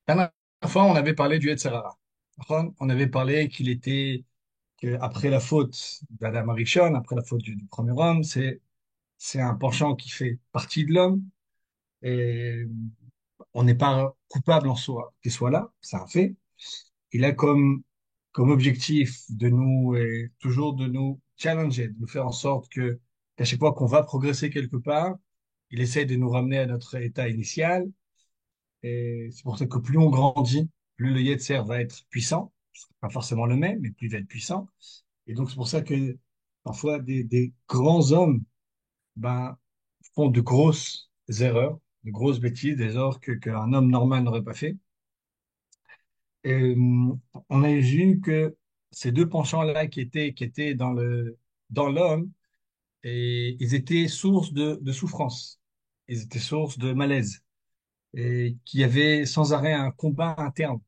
La dernière fois, on avait parlé du Yetzer Hara. On avait parlé qu'après la faute d'Adam Arishon, après la faute du premier homme, c'est un penchant qui fait partie de l'homme et on n'est pas coupable en soi qu'il soit là, c'est un fait. Il a comme objectif de nous, et toujours de nous challenger, de nous faire en sorte qu'à chaque fois qu'on va progresser quelque part, il essaie de nous ramener à notre état initial. Et c'est pour ça que plus on grandit, plus le Yetzer va être puissant. Ce sera pas forcément le même, mais plus il va être puissant. Et donc, c'est pour ça que parfois des grands hommes ben, font de grosses erreurs, de grosses bêtises, des erreurs qu'un homme normal n'aurait pas fait. Et on a vu que ces deux penchants-là qui étaient dans l'homme, et ils étaient source de souffrance. Ils étaient source de malaise. Et qu'il y avait sans arrêt un combat interne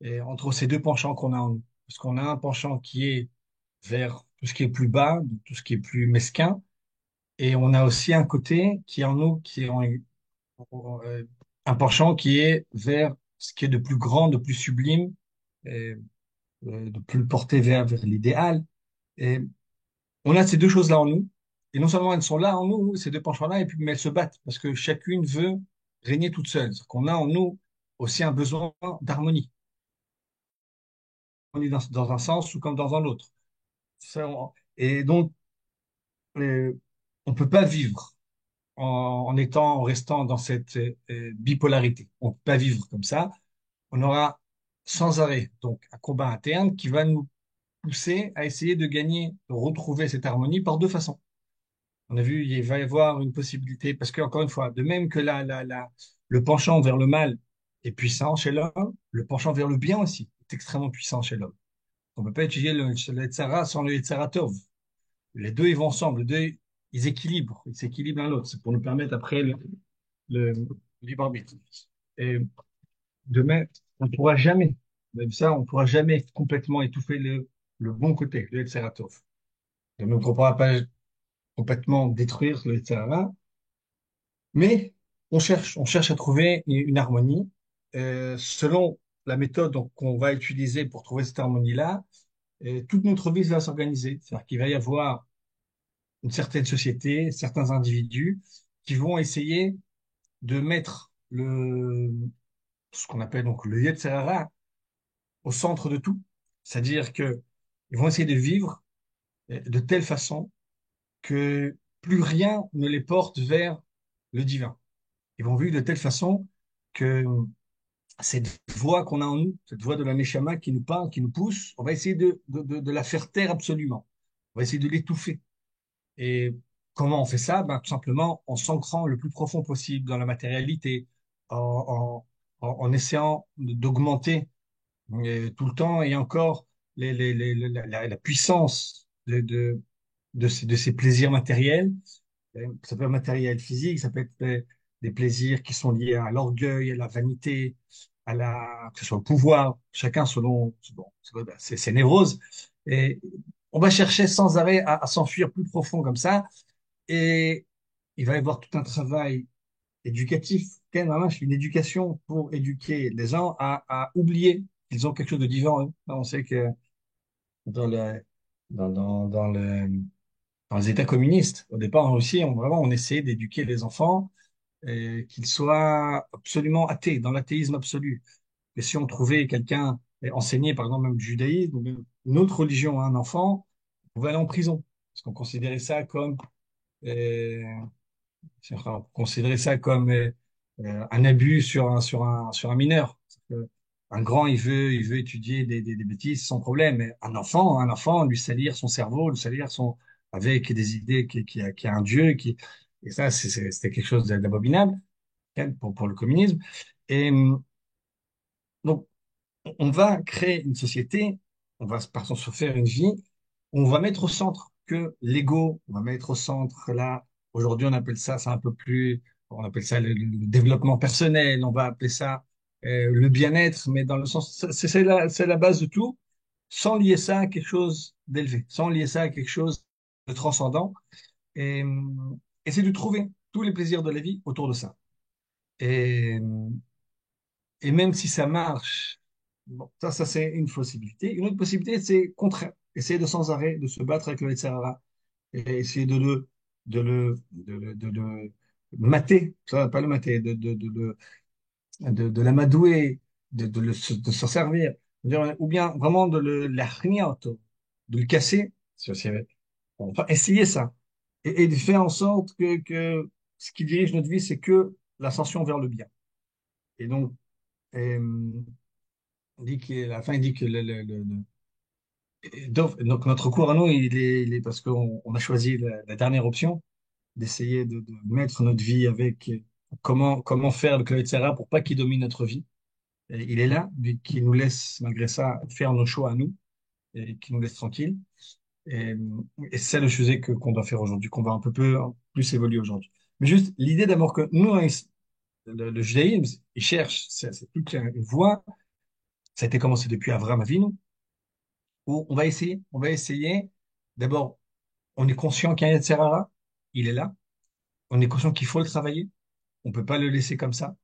et entre ces deux penchants qu'on a en nous. Parce qu'on a un penchant qui est vers tout ce qui est plus bas, tout ce qui est plus mesquin, et on a aussi un côté qui est en nous, euh, un penchant qui est vers ce qui est de plus grand, de plus sublime, et, de plus porté vers l'idéal. Et on a ces deux choses-là en nous, et non seulement elles sont là en nous, ces deux penchants-là, et puis mais elles se battent, parce que chacune veut régner toute seule. C'est-à-dire qu'on a en nous aussi un besoin d'harmonie. On est dans un sens ou comme dans un autre. Et donc, on peut pas vivre en restant dans cette bipolarité. On peut pas vivre comme ça. On aura sans arrêt donc un combat interne qui va nous pousser à essayer de gagner, de retrouver cette harmonie par deux façons. On a vu, il va y avoir une possibilité, parce que encore une fois, de même que le penchant vers le mal est puissant chez l'homme, le penchant vers le bien aussi est extrêmement puissant chez l'homme. On ne peut pas étudier le Yetzirah sans le Yetzirah Tov. Les deux, ils vont ensemble. Les deux, ils s'équilibrent l'un l'autre. C'est pour nous permettre après le libre arbitre. Et demain, on ne pourra jamais, même ça, on ne pourra jamais complètement étouffer le bon côté, le Yetzirah-tov. De même qu'on ne pourra pas complètement détruire le Yetzirah, mais on cherche à trouver une harmonie. Selon la méthode donc, qu'on va utiliser pour trouver cette harmonie-là, toute notre vie va s'organiser. C'est-à-dire qu'il va y avoir une certaine société, certains individus qui vont essayer de mettre ce qu'on appelle donc le Yetzer Hara au centre de tout. C'est-à-dire que ils vont essayer de vivre de telle façon que plus rien ne les porte vers le divin. Ils vont vivre de telle façon que cette voix qu'on a en nous, cette voix de la Neshama qui nous parle, qui nous pousse, on va essayer de la faire taire absolument. On va essayer de l'étouffer. Et comment on fait ça? Ben, tout simplement en s'ancrant le plus profond possible dans la matérialité, en essayant d'augmenter tout le temps et encore la puissance de ces plaisirs matériels. Ça peut être matériel physique, ça peut être des plaisirs qui sont liés à l'orgueil, à la vanité, que ce soit au pouvoir, chacun selon, bon, c'est ses névroses. Et on va chercher sans arrêt à s'enfuir plus profond comme ça. Et il va y avoir tout un travail éducatif, quand même, une éducation pour éduquer les gens à oublier qu'ils ont quelque chose de divin en eux. On sait que dans le, dans dans les États communistes, au départ en Russie, on essayait d'éduquer les enfants qu'ils soient absolument athées, dans l'athéisme absolu. Et si on trouvait quelqu'un enseigné, par exemple, même du judaïsme, ou même une autre religion à un enfant, on pouvait aller en prison. Parce qu'on considérait ça comme euh, on considérait ça comme un abus sur un mineur. Un grand, il veut étudier des bêtises sans problème, mais un enfant, lui salir son cerveau, lui salir avec des idées qui a un Dieu, et ça, c'était quelque chose d'abominable hein, pour le communisme. Et donc, on va créer une société, on va par exemple se faire une vie, où on va mettre au centre que l'ego, on va mettre au centre là, aujourd'hui on appelle ça, c'est un peu plus, on appelle ça le développement personnel, on va appeler ça le bien-être, mais dans le sens, c'est la base de tout, sans lier ça à quelque chose d'élevé, sans lier ça à quelque chose de transcendant, et essayer de trouver tous les plaisirs de la vie autour de ça. Et Et même si ça marche, bon, ça c'est une possibilité. Une autre possibilité, c'est contraire. Essayer de sans arrêt de se battre avec le Yetzirah et essayer de le mater, ça, pas le mater, de l'amadouer, de s'en servir. Ou bien vraiment l'achniot, de le casser. On va essayer ça. Et de faire en sorte que ce qui dirige notre vie, c'est que l'ascension vers le bien. Et donc, on dit à la fin, il dit que donc notre cours à nous, il est parce qu'on a choisi la dernière option, d'essayer de mettre notre vie avec comment faire le Kaveh Sera pour pas qu'il domine notre vie. Et il est là, mais qui nous laisse, malgré ça, faire nos choix à nous et qui nous laisse tranquilles. Et, et c'est le sujet qu'on doit faire aujourd'hui, qu'on va un peu plus évoluer aujourd'hui. Mais juste l'idée d'abord que nous, hein, le judaïsme, il cherche, c'est toute une voie, ça a été commencé depuis Avraham Avinu, où on va essayer, d'abord, on est conscient qu'il y a un Yetzer Hara, il est là, on est conscient qu'il faut le travailler, on peut pas le laisser comme ça.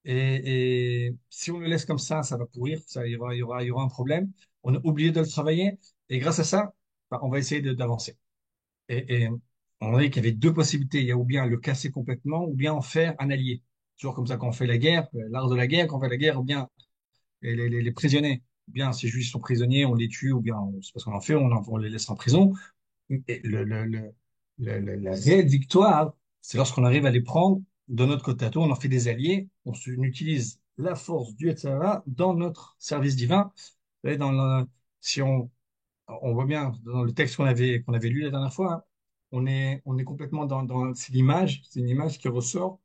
Et si on le laisse comme ça va pourrir, il y aura un problème. On a oublié de le travailler, et grâce à ça, bah, on va essayer d'avancer. Et on a dit qu'il y avait deux possibilités. Il y a ou bien le casser complètement, ou bien en faire un allié. Toujours comme ça, quand on fait la guerre, l'art de la guerre, quand on fait la guerre, ou bien les prisonniers, ou bien ces juifs sont prisonniers, on les tue, ou bien c'est parce qu'on en fait, on les laisse en prison. Et la réelle victoire, c'est lorsqu'on arrive à les prendre de notre côté à tout, on en fait des alliés, on utilise la force du etc. dans notre service divin. Et si on voit bien dans le texte qu'on avait lu la dernière fois, hein, on est complètement c'est une image qui ressort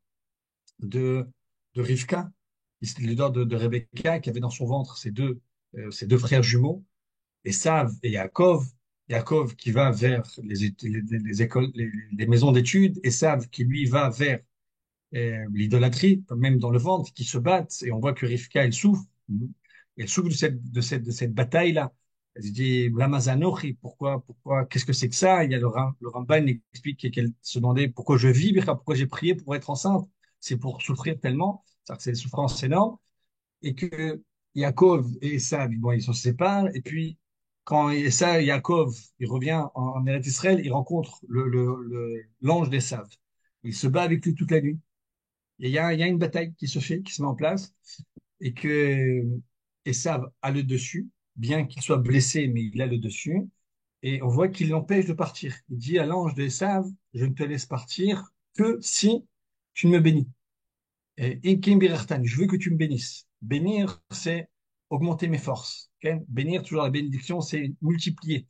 de, de Rivka, l'histoire de Rebecca, qui avait dans son ventre ses deux frères jumeaux, Esav et Yaakov. Yaakov qui va vers les écoles, les maisons d'études, Esav qui lui va vers l'idolâtrie, même dans le ventre, qui se battent, et on voit que Rivka, elle souffre. Elle souffre de cette bataille-là. Elle se dit, Lamazanochi, pourquoi, qu'est-ce que c'est que ça? Il y a le Ramban explique qu'elle se demandait pourquoi je vis, pourquoi j'ai prié pour être enceinte. C'est pour souffrir tellement, c'est-à-dire que c'est une souffrance énorme, et que Yaakov et Esav, bon, ils se séparent, et puis quand Yaakov, il revient en Eretz Israël, il rencontre l'ange d'Esav. Il se bat avec lui toute la nuit. Et il y a une bataille qui se fait, qui se met en place, et que Esav a le dessus, bien qu'il soit blessé, mais il a le dessus, et on voit qu'il l'empêche de partir. Il dit à l'ange d'Esav, je ne te laisse partir que si tu me bénis. Et Kim Birartan, je veux que tu me bénisses. Bénir, c'est augmenter mes forces. Ok. Bénir, toujours la bénédiction, c'est multiplier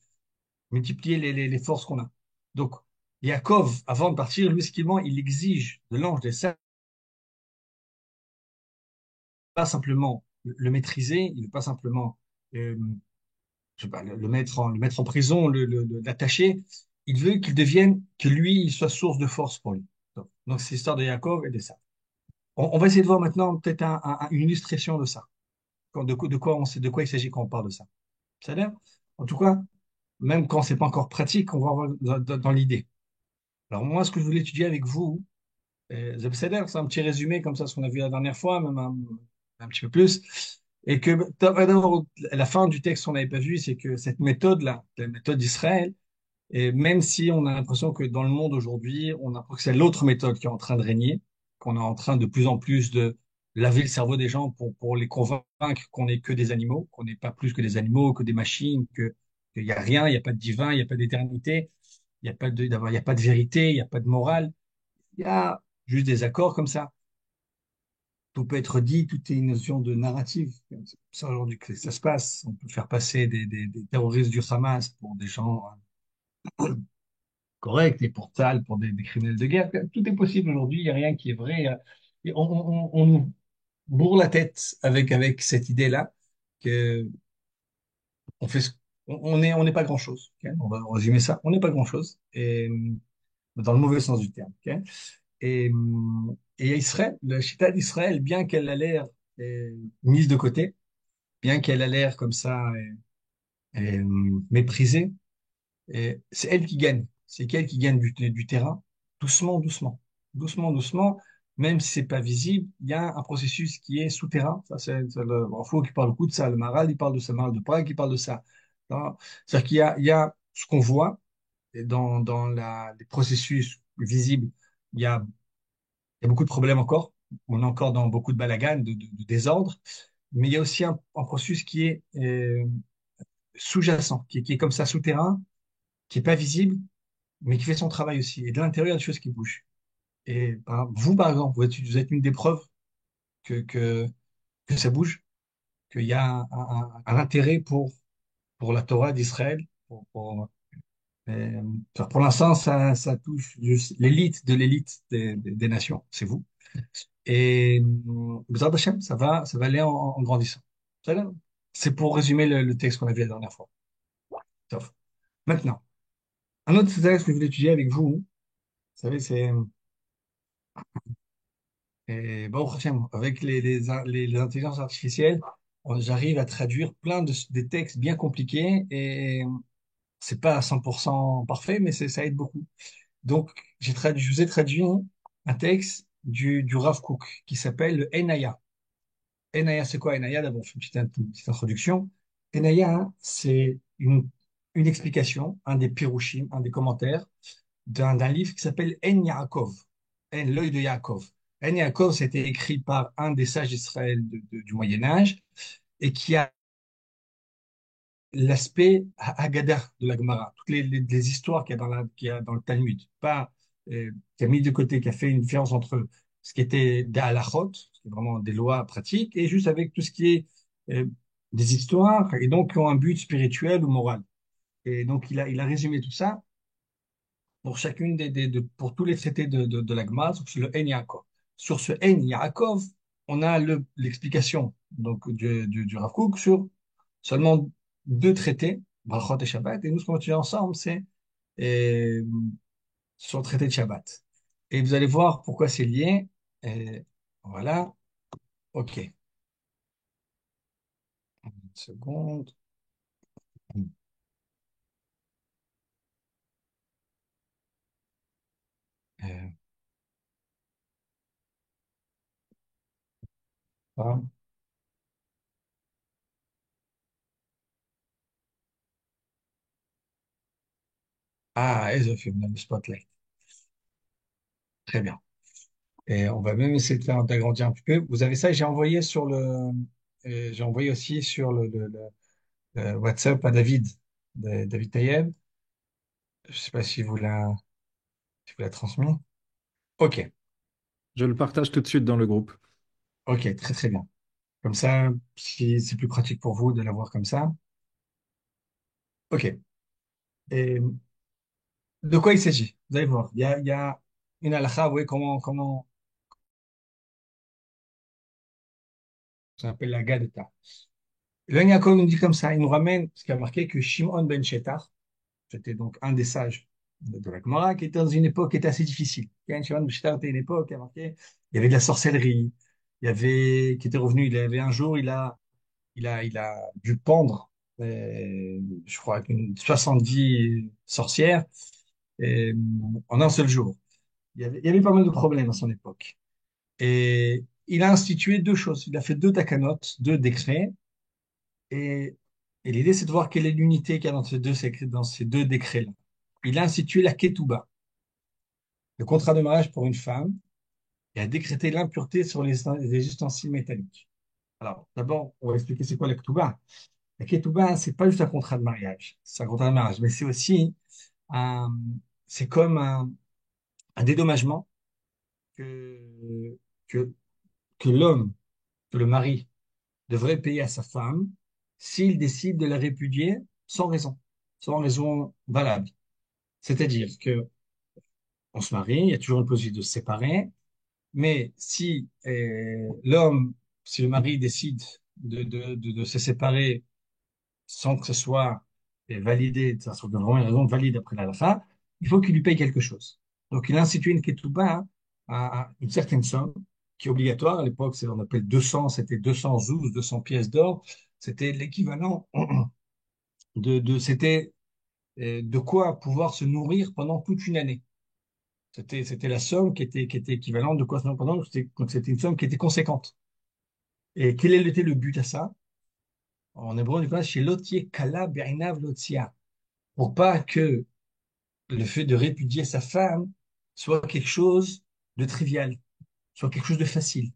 les forces qu'on a. Donc, Yaakov, avant de partir, lui, ce il exige de l'ange d'Esav pas simplement le maîtriser, il ne veut pas simplement euh, je sais pas, le mettre en prison, l'attacher. Il veut qu'il devienne, que lui, il soit source de force pour lui. Donc c'est l'histoire de Yaakov et de ça. On va essayer de voir maintenant peut-être une illustration de ça. De quoi il s'agit quand on parle de ça. Ça a l'air En tout cas, même quand c'est pas encore pratique, on va voir dans l'idée. Alors moi, ce que je voulais étudier avec vous, c'est un petit résumé comme ça, ce qu'on a vu la dernière fois, même un petit peu plus. Et que d'abord, la fin du texte qu'on n'avait pas vu, c'est que cette méthode-là, la méthode d'Israël, et même si on a l'impression que dans le monde aujourd'hui, on a l'impression que c'est l'autre méthode qui est en train de régner, qu'on est en train de plus en plus de laver le cerveau des gens pour les convaincre qu'on n'est que des animaux, qu'on n'est pas plus que des animaux, que des machines, qu'il n'y a rien, il n'y a pas de divin, il n'y a pas d'éternité, il n'y a pas de vérité, il n'y a pas de morale. Il y a juste des accords comme ça. Tout peut être dit, tout est une notion de narrative. C'est pour ça aujourd'hui que ça se passe. On peut faire passer des terroristes du Hamas pour des gens corrects et pour Tal, pour des criminels de guerre. Tout est possible aujourd'hui. Il n'y a rien qui est vrai. Et on nous bourre la tête avec cette idée-là que on fait, on n'est pas grand-chose. Ok. On va résumer ça. On n'est pas grand-chose. Et dans le mauvais sens du terme. Ok. Et, et Israël, la chita d'Israël, bien qu'elle a l'air mise de côté, bien qu'elle a l'air comme ça méprisée, c'est elle qui gagne. C'est elle qui gagne du terrain, doucement, doucement, doucement, doucement. même si c'est pas visible, il y a un processus qui est souterrain. Ça, c'est le Foucault qui parle beaucoup de ça. Le Maral, il parle de ça. Le Maral de Prague, il parle de ça. Hein. C'est-à-dire il y a ce qu'on voit et dans les processus visibles. Il y a beaucoup de problèmes encore. On est encore dans beaucoup de balagan, de désordre. Mais il y a aussi un processus qui est sous-jacent, qui est comme ça souterrain, qui est pas visible, mais qui fait son travail aussi. Et de l'intérieur, il y a des choses qui bougent. Et ben, vous, par exemple, vous êtes une des preuves que, que, que ça bouge, qu'il y a un intérêt pour la Torah d'Israël. Euh, pour l'instant, ça touche juste l'élite de l'élite des nations, c'est vous. Et Bezrat Hashem, ça va aller en grandissant. Ça va. C'est pour résumer le texte qu'on a vu la dernière fois. Sauf. Maintenant, un autre texte que je voulais étudier avec vous, vous savez, c'est Baruch Hashem, avec les intelligences artificielles, j'arrive à traduire plein des textes bien compliqués et c'est pas à 100% parfait, mais ça aide beaucoup. Donc, je vous ai traduit un texte du Rav Kook qui s'appelle le Enaya. Enaya, c'est quoi Enaya? D'abord, je fais une petite introduction. Enaya, hein, c'est une explication, un des pirushim, un des commentaires d'un livre qui s'appelle En Yaakov, En, l'œil de Yaakov. En Yaakov, c'était écrit par un des sages d'Israël du Moyen Âge et qui a l'aspect Haggadah de la Gemara, toutes les histoires qu'il y a dans le Talmud, pas qui a mis de côté, qui a fait une différence entre ce qui était des halachot, ce qui est vraiment des lois pratiques, et juste avec tout ce qui est euh, des histoires, et donc qui ont un but spirituel ou moral. Et donc il a résumé tout ça pour chacune pour tous les traités de la Gemara, sur le En Yaakov. Sur ce En Yaakov, on a l'explication donc du Rav Kook sur seulement deux traités, Brachot et Shabbat, et nous, ce qu'on va étudier ensemble, c'est euh, sur le traité de Shabbat. Et vous allez voir pourquoi c'est lié. Voilà, ok. Une seconde. Euh, voilà. Ah, Ezofim, dans le spotlight. Très bien. Et on va même essayer d'agrandir un petit peu. Vous avez ça, j'ai envoyé aussi sur le WhatsApp à David, David Tayeb. Je sais pas si vous l'a transmis. Ok, Je le partage tout de suite dans le groupe. ok, très très bien. Comme ça, si c'est plus pratique pour vous de l'avoir comme ça. Ok. Et de quoi il s'agit? Vous allez voir. Il y a une halakha, vous voyez comment ça s'appelle la Gadeta. Le Yaakov nous dit comme ça, il nous ramène ce qui a marqué que Shimon ben Shetar, c'était donc un des sages de la Gemara, qui était dans une époque qui était assez difficile. Shimon ben Shetar était une époque qui a marqué, il y avait de la sorcellerie, qui était revenu, il avait un jour, il a dû pendre, je crois, 70 sorcières en un seul jour. Il y avait pas mal de problèmes à son époque. Et il a institué deux choses. Il a fait deux takanot, deux décrets. Et, et l'idée, c'est de voir quelle est l'unité qu'il y a dans ces deux décrets-là. Il a institué la ketouba, le contrat de mariage pour une femme, et a décrété l'impureté sur les ustensiles métalliques. Alors, d'abord, on va expliquer c'est quoi la ketouba. La ketouba, c'est pas juste un contrat de mariage. C'est un contrat de mariage, mais c'est aussi un, c'est comme un dédommagement que, que, que l'homme, que le mari devrait payer à sa femme s'il décide de la répudier sans raison valable. C'est-à-dire que on se marie, il y a toujours une possibilité de se séparer, mais si le mari décide de se séparer sans que ce soit validé, ça soit vraiment une raison valide après la fin, il faut qu'il lui paye quelque chose. Donc il a institué une ketouba à une certaine somme qui est obligatoire. À l'époque, on appelle 200, c'était 212, 200 pièces d'or. C'était l'équivalent c'était de quoi pouvoir se nourrir pendant toute une année. C'était la somme qui était équivalente de quoi? Pendant, donc c'était une somme qui était conséquente. Et quel était le but à ça? En hébreu, on dit quoi? Chez lotier kala be'inav lotia. Pour pas que le fait de répudier sa femme soit quelque chose de trivial, soit quelque chose de facile.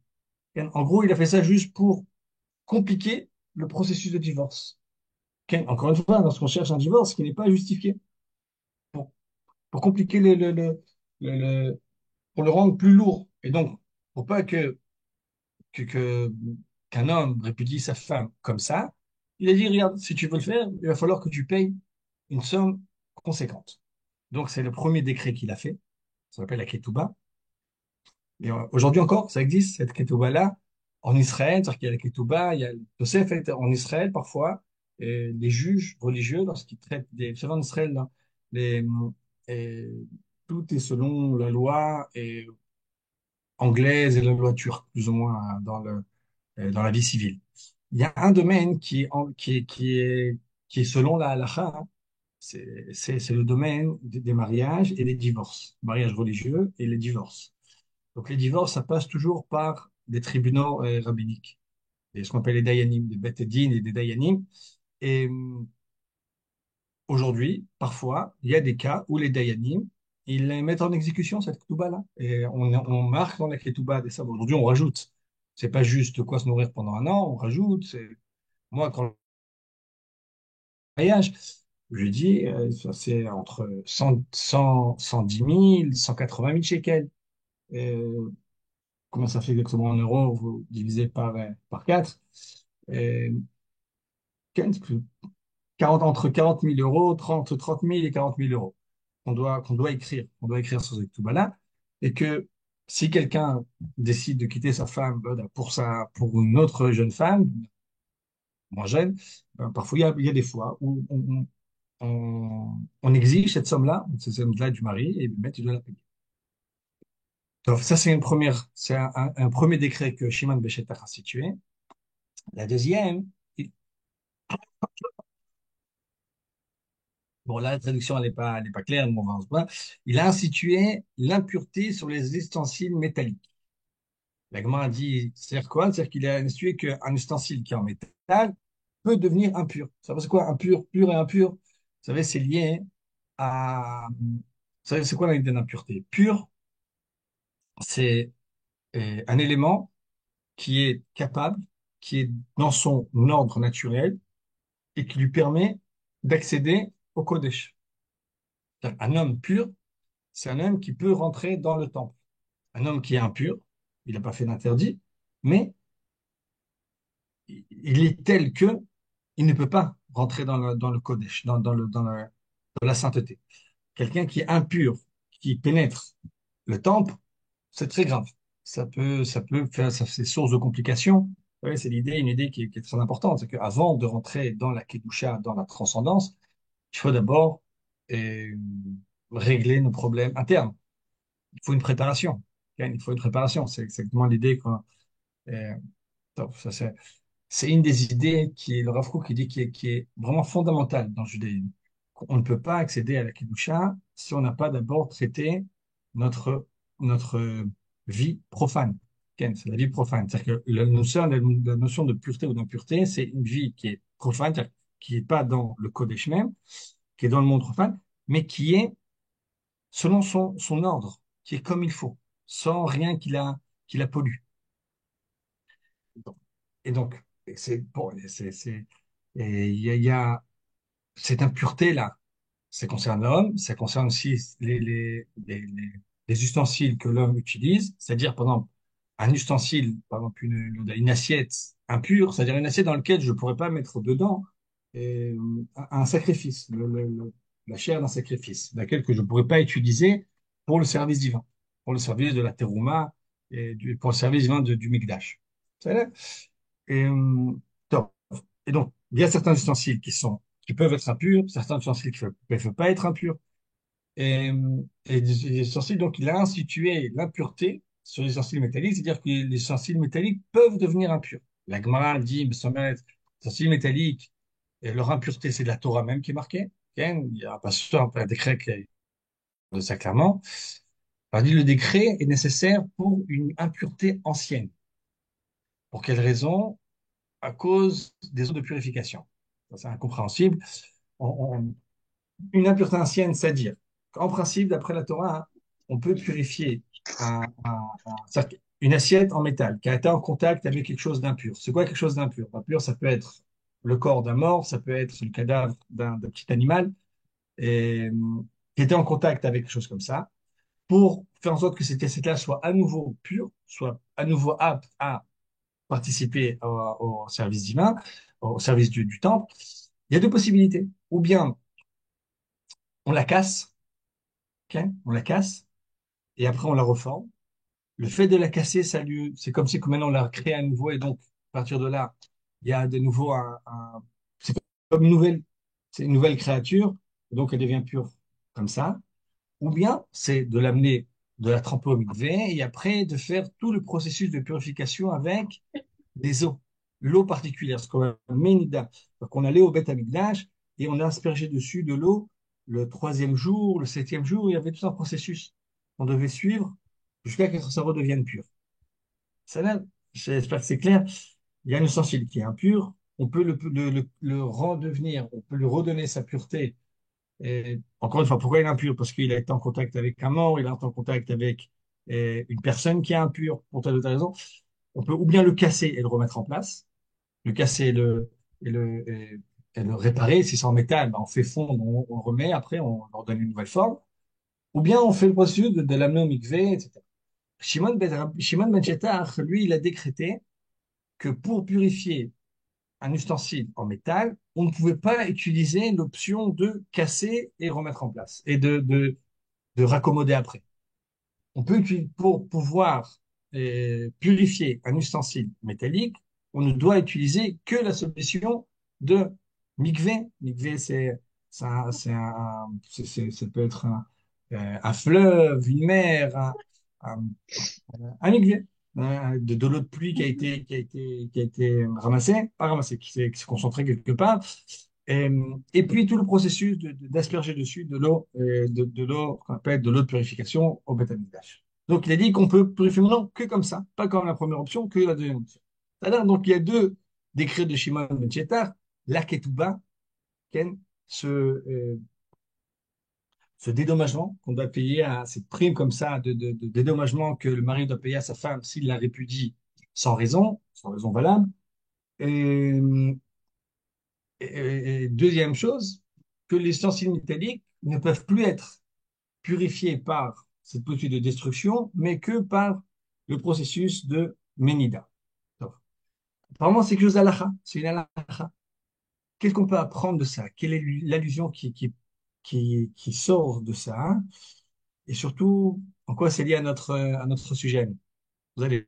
En gros, il a fait ça juste pour compliquer le processus de divorce. Encore une fois, lorsqu'on cherche un divorce qui n'est pas justifié, pour, pour compliquer le- pour le rendre plus lourd. Et donc, pour pas que, que- qu'un homme répudie sa femme comme ça, il a dit, regarde, si tu veux le faire, il va falloir que tu payes une somme conséquente. Donc, c'est le premier décret qu'il a fait. Ça s'appelle la Ketouba. Et aujourd'hui encore, ça existe, cette Ketouba-là, en Israël. C'est-à-dire qu'il y a la Ketouba, il y a le Yosef est en Israël parfois. Et les juges religieux, lorsqu'ils traitent des... Vous savez, en Israël, là, les, et tout est selon la loi anglaise et la loi turque, plus ou moins, dans la vie civile. Il y a un domaine qui est selon la halakha, hein. C'est le domaine des mariages et des divorces, mariages religieux et les divorces. Donc les divorces, ça passe toujours par des tribunaux rabbiniques, et ce qu'on appelle les dayanim, des beth din et des dayanim. Et aujourd'hui, parfois, il y a des cas où les dayanim, ils mettent en exécution cette ketouba-là. Et on marque dans la ketouba des sables. Aujourd'hui, on rajoute. C'est pas juste quoi se nourrir pendant un an, on rajoute. Moi, quand mariage, je dis, ça, c'est entre 110 000, 180 000 shekels. Euh, Comment ça fait exactement en euros, vous divisez par 4. Euh, entre 40 000 euros, 30 000 et 40 000 euros qu'on doit écrire sur cette tuba-là. Et que si quelqu'un décide de quitter sa femme pour une autre jeune femme, moins jeune, parfois il y a des fois où on exige cette somme-là, cette somme-là du mari, et le maître, il doit la payer. Donc, ça, c'est un premier décret que Shimon Béchet a institué. La deuxième, bon, là, la traduction, elle est pas claire, mais on va en se voir. Il a institué l'impureté sur les ustensiles métalliques. La Gemara dit, c'est-à-dire quoi? C'est-à-dire qu'il a institué qu'un ustensile qui est en métal peut devenir impur. Ça veut dire quoi? Impur, pur et impur. Vous savez, c'est lié à... Vous savez, c'est quoi l'idée d'impureté? Pur, c'est un élément qui est capable, qui est dans son ordre naturel et qui lui permet d'accéder au Kodesh. C'est-à-dire, un homme pur, c'est un homme qui peut rentrer dans le temple. Un homme qui est impur, il n'a pas fait d'interdit, mais il est tel que il ne peut pas rentrer dans le Kodesh, dans la sainteté. Quelqu'un qui est impur, qui pénètre le temple, c'est très grave. Ça peut faire, ça fait source de complications. Vous voyez, c'est une idée qui est très importante. C'est qu'avant de rentrer dans la Kedusha, dans la transcendance, il faut d'abord euh, régler nos problèmes internes. Il faut une préparation. Il faut une préparation. C'est exactement l'idée, quoi. Euh, top, ça, c'est une des idées le Rav Kook qui dit qui est vraiment fondamentale dans le judaïsme. On ne peut pas accéder à la Kedusha si on n'a pas d'abord traité notre vie profane. C'est la vie profane. C'est-à-dire que la notion de pureté ou d'impureté, c'est une vie qui est profane, c'est-à-dire qui n'est pas dans le Kodesh même, qui est dans le monde profane, mais qui est selon son ordre, qui est comme il faut, sans rien qui la pollue. Et donc, c'est bon, et il y a cette impureté-là. Ça concerne l'homme, ça concerne aussi les ustensiles que l'homme utilise, c'est-à-dire, par exemple, un ustensile, par exemple, une assiette impure, c'est-à-dire une assiette dans laquelle je ne pourrais pas mettre dedans un sacrifice, la chair d'un sacrifice, laquelle que je ne pourrais pas utiliser pour le service divin, pour le service de la terouma et pour le service divin du Mikdash. Vous savez. Et, donc, et donc, il y a certains ustensiles qui peuvent être impurs, certains ustensiles qui ne peuvent pas être impurs. Et des ustensiles, donc, il a institué l'impureté sur les ustensiles métalliques, c'est-à-dire que les ustensiles métalliques peuvent devenir impurs. La Gemara dit, mais les ustensiles métalliques, et leur impureté, c'est de la Torah même qui est marquée. Ok. Il y a pas sûr un décret qui dit ça clairement. Alors, dit le décret est nécessaire pour une impureté ancienne. Pour quelle raison? À cause des eaux de purification. Ça, c'est incompréhensible. On- on- une impureté ancienne, c'est-à-dire qu'en principe, d'après la Torah, hein, on peut purifier une assiette en métal qui a été en contact avec quelque chose d'impur. C'est quoi quelque chose d'impur? Impur, ça peut être le corps d'un mort, ça peut être le cadavre d'un petit animal et, qui était en contact avec quelque chose comme ça, pour faire en sorte que cette assiette-là soit à nouveau pure, soit à nouveau apte à participer au service divin, au service du temple. Il y a deux possibilités. Ou bien on la casse, ok, on la casse, et après on la reforme. Le fait de la casser, c'est comme si que maintenant on la crée à nouveau, et donc à partir de là, il y a de nouveau c'est comme une nouvelle, c'est une nouvelle créature, et donc elle devient pure comme ça. Ou bien c'est de l'amener, de la tremper au mikvé, et après de faire tout le processus de purification avec des eaux, l'eau particulière, ce qu'on appelle Ménida. Donc on allait au Beth Amikdash et on a aspergé dessus de l'eau le troisième jour, le septième jour, il y avait tout un processus qu'on devait suivre jusqu'à ce que ça redevienne pur. Ça là, j'espère que c'est clair. Il y a un ustensile qui est impur, on peut le redevenir, on peut lui redonner sa pureté. Et encore une fois, pourquoi il est impur? Parce qu'il a été en contact avec un mort, il a été en contact avec une personne qui est impure, pour telle ou telle raison. On peut ou bien le casser et le remettre en place, le casser et le réparer. Si c'est en métal, ben, on fait fondre, on remet, après on leur donne une nouvelle forme. Ou bien on fait le processus de l'amener au mikvé, etc. Shimon ben Chetar, lui, il a décrété que pour purifier un ustensile en métal, on ne pouvait pas utiliser l'option de casser et remettre en place et de raccommoder après. On peut utiliser, pour pouvoir purifier un ustensile métallique, on ne doit utiliser que la solution de mikvé. Mikvé, ça peut être un fleuve, une mer, un, un mikvé. De l'eau de pluie qui a été ramassée, pas ramassée, qui s'est concentrée quelque part. Et, et puis tout le processus d'asperger dessus de l'eau qu'on appelle de l'eau de purification au Beth Amikdash. Donc il a dit qu'on peut purifier maintenant que comme ça, pas comme la première option, que la deuxième option. C'est-à-dire, donc il y a deux décrets de Shimon ben Tchetar, la ketouba, Ken, ce, ce dédommagement qu'on doit payer à cette prime comme ça de dédommagement que le mari doit payer à sa femme s'il la répudie sans raison valable. Et, et deuxième chose, que les ustensiles métalliques ne peuvent plus être purifiés par cette procédure de destruction, mais que par le processus de Ménida. Donc, apparemment, c'est quelque chose d'Alaha, c'est une Alaha. Qu'est-ce qu'on peut apprendre de ça? Quelle est l'allusion qui sort de ça, hein? Et surtout, en quoi c'est lié à notre sujet? Vous allez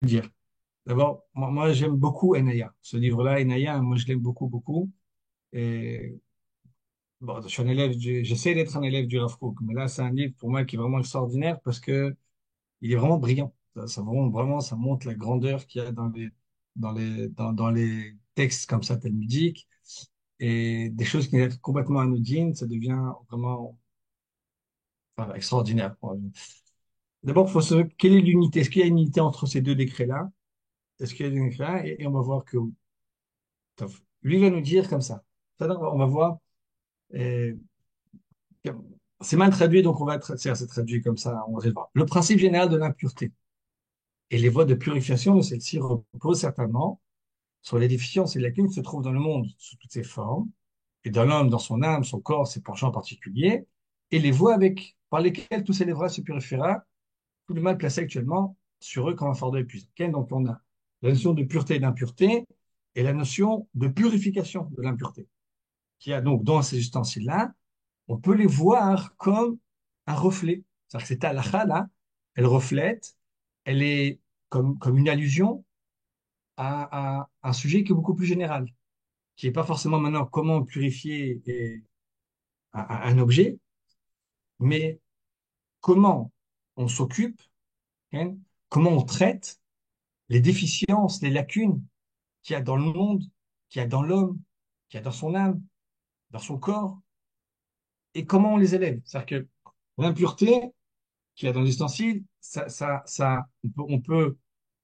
le dire. D'abord, moi j'aime beaucoup Enaya. Ce livre-là, Enaya, moi je l'aime beaucoup, beaucoup. Et bon, je suis un élève, j'essaie d'être un élève du Rav Kook, mais là, c'est un livre pour moi qui est vraiment extraordinaire parce que il est vraiment brillant. Vraiment, ça montre la grandeur qu'il y a dans les textes comme ça, talmudiques, et des choses qui sont complètement anodines, ça devient vraiment enfin, extraordinaire. D'abord, quelle est l'unité? Est-ce qu'il y a une unité entre ces deux décrets-là? Est-ce qu'il y a une décret-là? Et on va voir que oui. Donc, lui va nous dire comme ça. On va voir. euh, c'est mal traduit, donc c'est traduit comme ça, on va voir. Le principe général de l'impureté et les voies de purification de celle-ci reposent certainement sur les déficiences et lacunes qui se trouvent dans le monde sous toutes ses formes, et dans l'homme, dans son âme, son corps, ses penchants particuliers, et les voies par lesquelles tous s'élèvera se purifiera, tout le mal placé actuellement sur eux comme un fardeau épuisant. Ok. Donc on a la notion de pureté et d'impureté, et la notion de purification de l'impureté, qui a donc dans ces ustensiles-là, on peut les voir comme un reflet. C'est-à-dire que cette halakha là, elle reflète, elle est comme une allusion à un sujet qui est beaucoup plus général, qui n'est pas forcément maintenant comment purifier un objet, mais comment on s'occupe, hein, comment on traite les déficiences, les lacunes qu'il y a dans le monde, qu'il y a dans l'homme, qu'il y a dans son âme, dans son corps, et comment on les élève. C'est-à-dire que l'impureté qu'il y a dans l'ustensile, on peut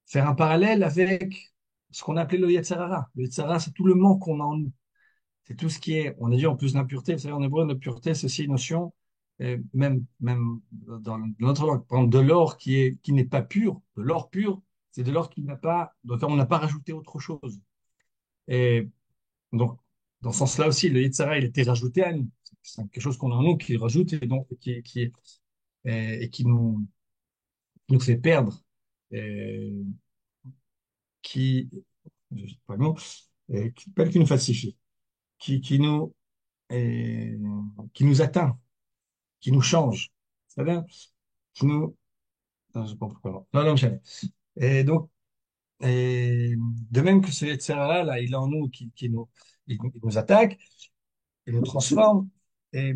faire un parallèle avec ce qu'on appelait le Yetzer Hara. Le Yetzer Hara, c'est tout le manque qu'on a en nous. C'est tout ce qui est, on a dit en plus l'impureté, vous savez, en hébreu, l'impureté, c'est aussi une notion, même dans notre langue, par exemple, de l'or qui n'est pas pur, de l'or pur, c'est de l'or qui n'a pas, donc on n'a pas rajouté autre chose. Et donc, dans ce sens-là aussi, le Yetzirah, il était rajouté à nous. C'est quelque chose qu'on a en nous qui rajoute et donc et qui nous fait perdre, et qui, je sais pas le mot, pas qui nous falsifie, qui et, qui nous atteint, qui nous change. Ça va? Qui nous, non, je sais pas pourquoi. Non, non, jamais. Et donc, de même que ce Yetzirah là, il est en nous, il nous attaque, il nous transforme. Et,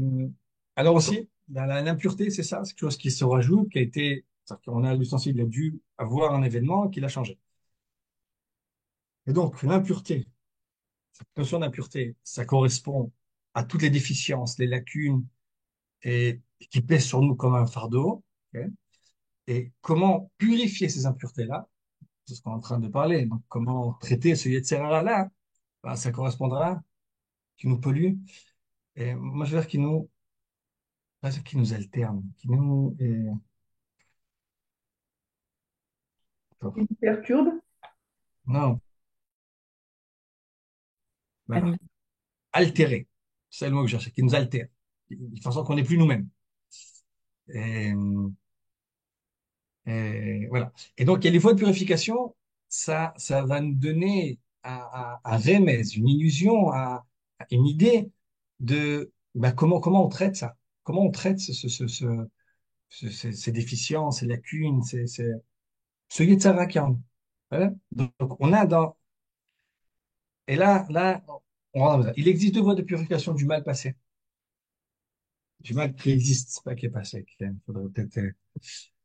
alors aussi, dans l'impureté, c'est ça, c'est quelque chose qui se rajoute, qui a été, c'est-à-dire qu'on a l'ustensile, il a dû avoir un événement qui l'a changé. Et donc, l'impureté, cette notion d'impureté, ça correspond à toutes les déficiences, les lacunes, et qui pèsent sur nous comme un fardeau. Ok. Et comment purifier ces impuretés-là, c'est ce qu'on est en train de parler. Donc, comment traiter ce Yetzirah-là, ben, ça correspondra, qui nous pollue. Et moi, je veux dire qui nous alterne, qui nous, Qui nous perturbe. non, voilà, altérer. C'est le mot que je cherchais, qui nous altère, qui fait en sorte qu'on n'est plus nous-mêmes. Et, voilà. Et donc, il y a les voies de purification, ça va nous donner un remez, une illusion, une idée de ben, comment on traite ça, comment on traite ces déficiences, ces lacunes, ce Yetzirah qui est en nous. Voilà. Donc, on a dans, et là, on rentre dans ça. Il existe deux voies de purification du mal passé. Du mal qui existe, c'est pas qui est passé. Faudrait peut-être,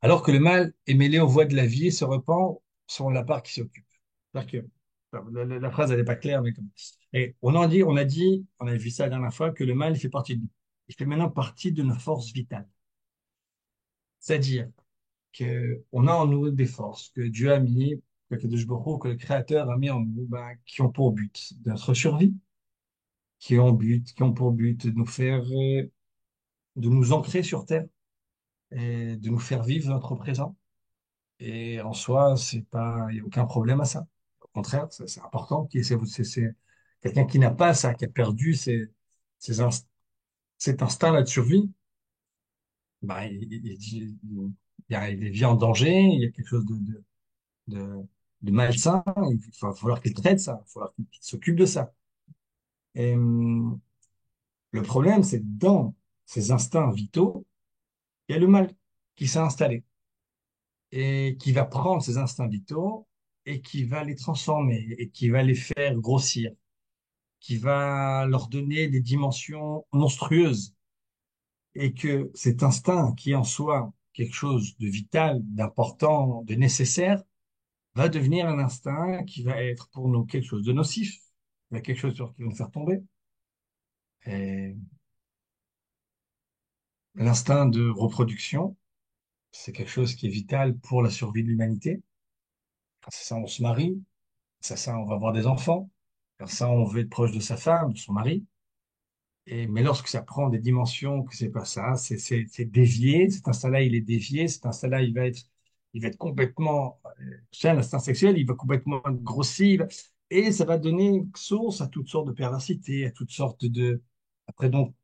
alors que le mal est mêlé aux voies de la vie et se repent selon la part qui s'occupe. C'est-à-dire que, la phrase, elle n'est pas claire, mais comme, et on a vu ça la dernière fois, que le mal, il fait partie de nous. Il fait maintenant partie de nos forces vitales. C'est-à-dire que on a en nous des forces que Dieu a mis, que le Créateur a mis en nous, ben, qui ont pour but de notre survie, qui ont pour but de nous faire, de nous ancrer sur terre et de nous faire vivre notre présent. Et en soi, c'est pas, il n'y a aucun problème à ça. Au contraire, c'est important. C'est quelqu'un qui n'a pas ça, qui a perdu ses inst- cet instinct-là de survie, bah, il vit en danger, il y a quelque chose de, de malsain, il va falloir qu'il traite ça, il va falloir qu'il s'occupe de ça. Et le problème, c'est que dans ces instincts vitaux, il y a le mal qui s'est installé et qui va prendre ces instincts vitaux et qui va les transformer et qui va les faire grossir, qui va leur donner des dimensions monstrueuses et que cet instinct qui est en soi quelque chose de vital, d'important, de nécessaire, va devenir un instinct qui va être pour nous quelque chose de nocif, quelque chose sur qui va nous faire tomber. Et l'instinct de reproduction, c'est quelque chose qui est vital pour la survie de l'humanité. Grâce à ça, on se marie. Grâce à ça, on va avoir des enfants. Grâce à ça, on veut être proche de sa femme, de son mari. Mais lorsque ça prend des dimensions que c'est pas ça, c'est dévié. Cet instinct-là, il est dévié. Cet instinct-là, il va être complètement, c'est un instinct sexuel, il va complètement grossir. Et ça va donner source à toutes sortes de perversités, à toutes sortes après donc,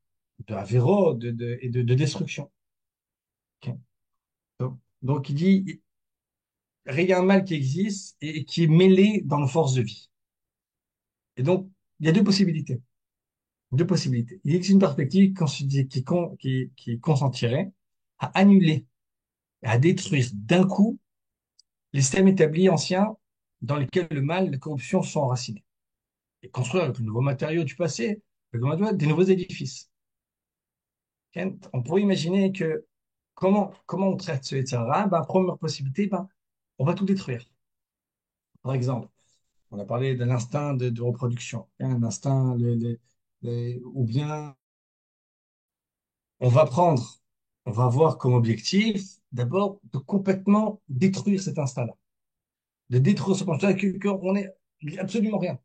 de avéro, de destruction. Ok. Donc, il dit, il y a un mal qui existe et qui est mêlé dans nos forces de vie. Et donc, il y a deux possibilités. Deux possibilités. Il existe une perspective qui consentirait à annuler, à détruire d'un coup les systèmes établis anciens dans lesquels le mal et la corruption sont enracinés. Et construire avec de nouveaux matériaux du passé, des nouveaux édifices. On pourrait imaginer que comment on traite ce etc. Ben, première possibilité, ben, on va tout détruire. Par exemple, on a parlé de l'instinct de reproduction, un instinct, ou bien on va prendre, on va avoir comme objectif d'abord de complètement détruire cet instinct-là, de détruire ce constat qu'on est absolument rien.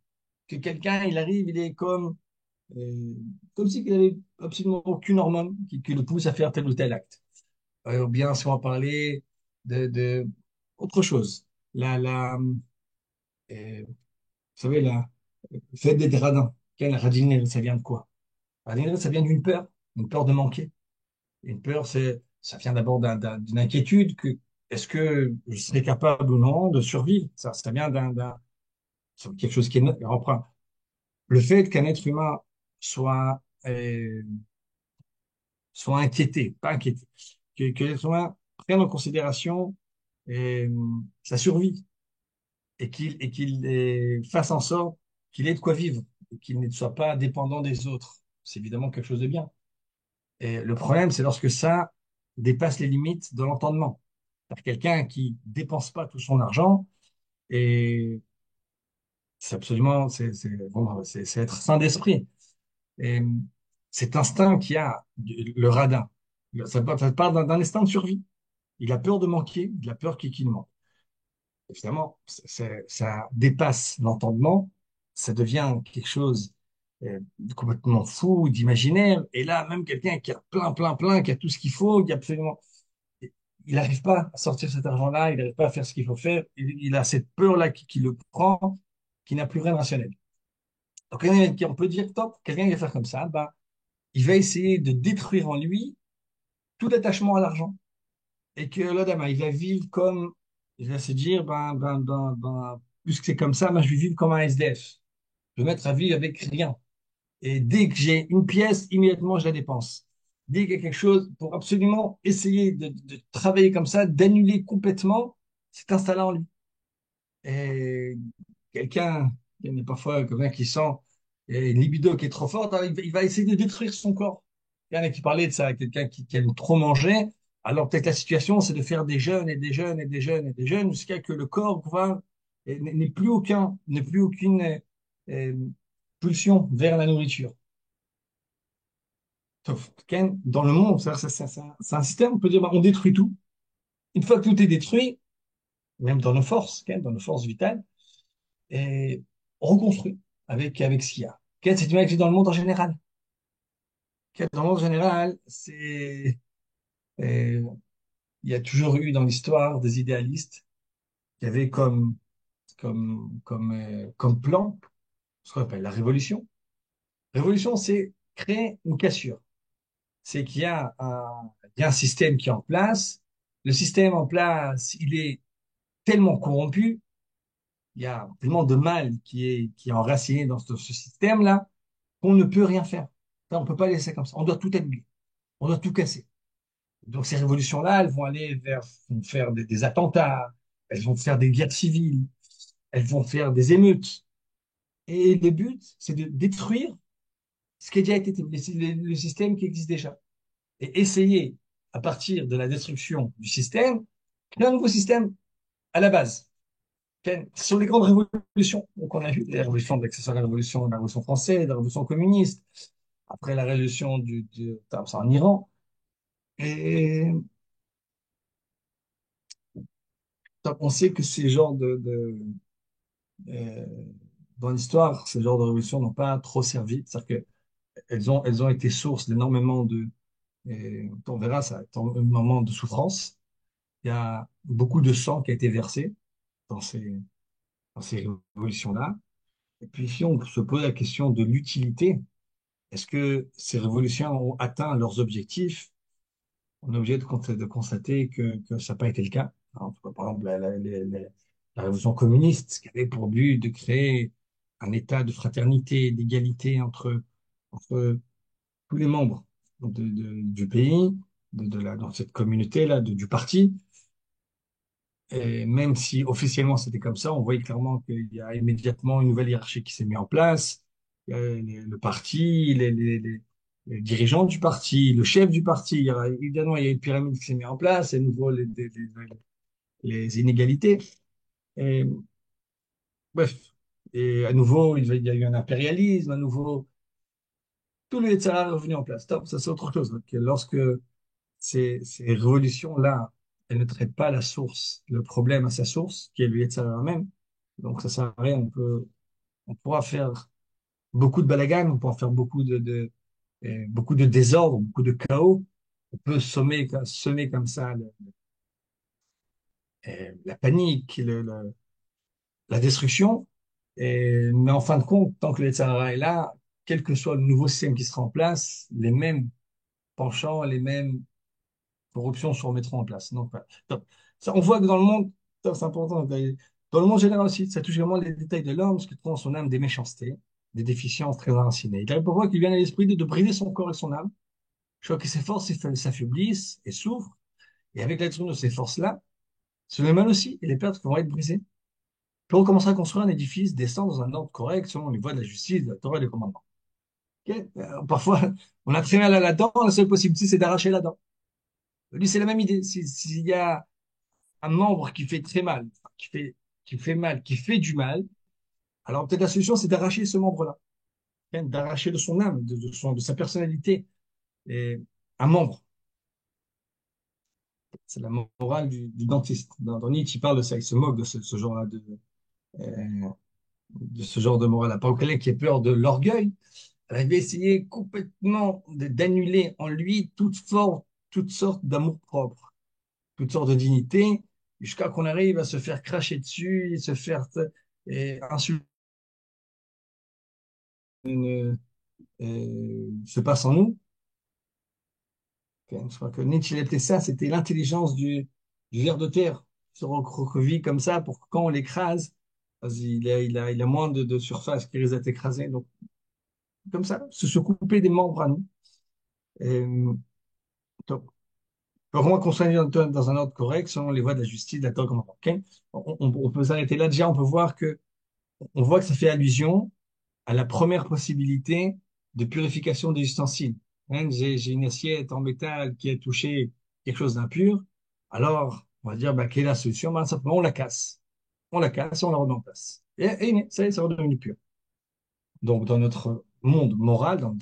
Que quelqu'un, il arrive, il est comme si il avait absolument aucune hormone qui le pousse à faire tel ou tel acte. Ou bien si on va parler de autre chose. Vous savez, le fait d'être radin. Quel radiner, ça vient de quoi? Radiner, ça vient d'une peur, une peur de manquer. Une peur, ça vient d'abord d'une inquiétude que est-ce que je serai capable ou non de survivre? Ça vient c'est quelque chose qui est emprunt. Le fait qu'un être humain soit, soit inquiété, pas inquiété, que l'être humain prenne en considération euh, sa survie et qu'il fasse en sorte qu'il ait de quoi vivre et qu'il ne soit pas dépendant des autres. C'est évidemment quelque chose de bien. Et le problème, c'est lorsque ça dépasse les limites de l'entendement. C'est quelqu'un qui dépense pas tout son argent et c'est absolument, bon, c'est être sain d'esprit. Et cet instinct qui a le radin, ça part d'un instinct de survie. Il a peur de manquer, il a peur qu'il manque. Évidemment, ça dépasse l'entendement, ça devient quelque chose de complètement fou, d'imaginaire. Et là, même quelqu'un qui a plein, qui a tout ce qu'il faut, qui a absolument, il n'arrive pas à sortir cet argent-là, il n'arrive pas à faire ce qu'il faut faire. Il a cette peur-là qui le prend, qui n'a plus rien de rationnel. Donc, on peut dire, top, quelqu'un qui va faire comme ça, bah, il va essayer de détruire en lui tout attachement à l'argent. Et que là, demain, il va vivre comme, il va se dire, puisque c'est comme ça, ben, je vais vivre comme un SDF. Je vais mettre à vivre avec rien. Et dès que j'ai une pièce, immédiatement, je la dépense. Dès qu'il y a quelque chose, pour absolument essayer de travailler comme ça, d'annuler complètement cet instinct en lui. Et quelqu'un, il y en a parfois quelqu'un qui sent une libido qui est trop forte, alors il va essayer de détruire son corps. Il y en a qui parlait de ça, quelqu'un qui aime trop manger. Alors peut-être la situation, c'est de faire des jeûnes et des jeûnes et des jeûnes et des jeûnes jusqu'à que le corps n'ait plus aucune euh, pulsion vers la nourriture. Sauf que dans le monde, c'est un système, on peut dire, bah, on détruit tout. Une fois que tout est détruit, même dans nos forces, dans nos forces vitales, et reconstruit avec ce qu'il y a. C'est une image dans le monde en général. Dans le monde en général, euh, il y a toujours eu dans l'histoire des idéalistes qui avaient comme plan ce qu'on appelle la révolution. Révolution, c'est créer une cassure. C'est qu'il y a il y a un système qui est en place. Le système en place, il est tellement corrompu, il y a tellement de mal qui est enraciné dans ce système-là qu'on ne peut rien faire. Ça, on ne peut pas laisser comme ça. On doit tout annuler. On doit tout casser. Donc ces révolutions-là, elles vont aller vont faire des attentats, elles vont faire des guerres civiles, elles vont faire des émeutes. Et le but, c'est de détruire ce qui a déjà été, le système qui existe déjà. Et essayer, à partir de la destruction du système, créer un nouveau système à la base. Ce sont les grandes révolutions. Donc on a vu les révolutions, que ce soit la révolution française, la révolution communiste, après la révolution en Iran. Et donc, on sait que ces genres euh, dans l'histoire, ces genres de révolutions n'ont pas trop servi. C'est-à-dire qu'elles ont été source d'énormément on verra ça, énormément de souffrance. Il y a beaucoup de sang qui a été versé dans ces révolutions-là. Et puis, si on se pose la question de l'utilité, est-ce que ces révolutions ont atteint leurs objectifs? On est obligé de constater que ça n'a pas été le cas. Alors, par exemple, la révolution communiste, qui avait pour but de créer un état de fraternité, d'égalité entre tous les membres du pays, dans cette communauté-là, du parti. Et même si officiellement c'était comme ça, on voyait clairement qu'il y a immédiatement une nouvelle hiérarchie qui s'est mise en place. Le parti, les dirigeants du parti, le chef du parti, évidemment, il y a une pyramide qui s'est mise en place, et à nouveau les inégalités. Et, bref, et à nouveau, il y a eu un impérialisme, à nouveau. tout le Yetzirah est revenu en place. Top, ça c'est autre chose. Donc, lorsque ces révolutions-là, elles ne traitent pas la source, le problème à sa source, qui est le Yetzirah même, donc ça sert à rien. On pourra faire beaucoup de balagan, on pourra faire beaucoup de désordre, beaucoup de chaos. On peut semer comme ça la panique, la destruction. Mais en fin de compte, tant que le Yetzirah est là, quel que soit le nouveau système qui sera en place, les mêmes penchants, les mêmes corruptions se remettront en place. Donc, voilà. Donc, ça, on voit que dans le monde, ça, c'est important, dans le monde général aussi, ça touche vraiment les détails de l'homme, ce qui trouve en son âme des méchancetés, des déficiences très enracinées. Il a parfois qu'il vient à l'esprit de briser son corps et son âme. Je crois que ses forces s'affaiblissent et souffrent. Et avec l'aide de ces forces-là, ce le mal aussi et les pertes vont être brisées. Puis on commencera à construire un édifice descend dans un ordre correct selon les voies de la justice, de la Torah et des commandements. Ok. Parfois, on a très mal à la dent, la seule possibilité, c'est d'arracher la dent. Lui, c'est la même idée. S'il y a un membre qui fait très mal, qui fait mal, qui fait du mal, alors peut-être la solution, c'est d'arracher ce membre-là, hein, d'arracher de son âme, de sa personnalité, et un membre. C'est la morale du dentiste. Dans Nietzsche, il parle de ça, il se moque de ce genre-là, euh, de ce genre de morale. Pas quelqu'un qui a peur de l'orgueil, elle va essayer complètement d'annuler en lui toute sorte d'amour propre, toutes sortes de dignité, jusqu'à qu'on arrive à se faire cracher dessus, se faire insulter, se passe en nous. Je crois que Nietzsche il appelait ça, c'était l'intelligence du ver de terre, se recroqueville comme ça pour que quand on l'écrase, il a moins de surface qui risque d'être écrasé. Donc, comme ça, se couper des membres à nous. Et, donc, vraiment qu'on soit dans un ordre correct, selon les voies de la justice, de la Torah, comme on, on peut s'arrêter là. Déjà, on voit que ça fait allusion à la première possibilité de purification des ustensiles. Hein, j'ai une assiette en métal qui a touché quelque chose d'impur. Alors, on va dire, bah, quelle est la solution? Bah, simplement, on la casse. On la casse et on la remet en place. Et ça y est, ça redevenu pur. Donc, dans notre monde moral, dans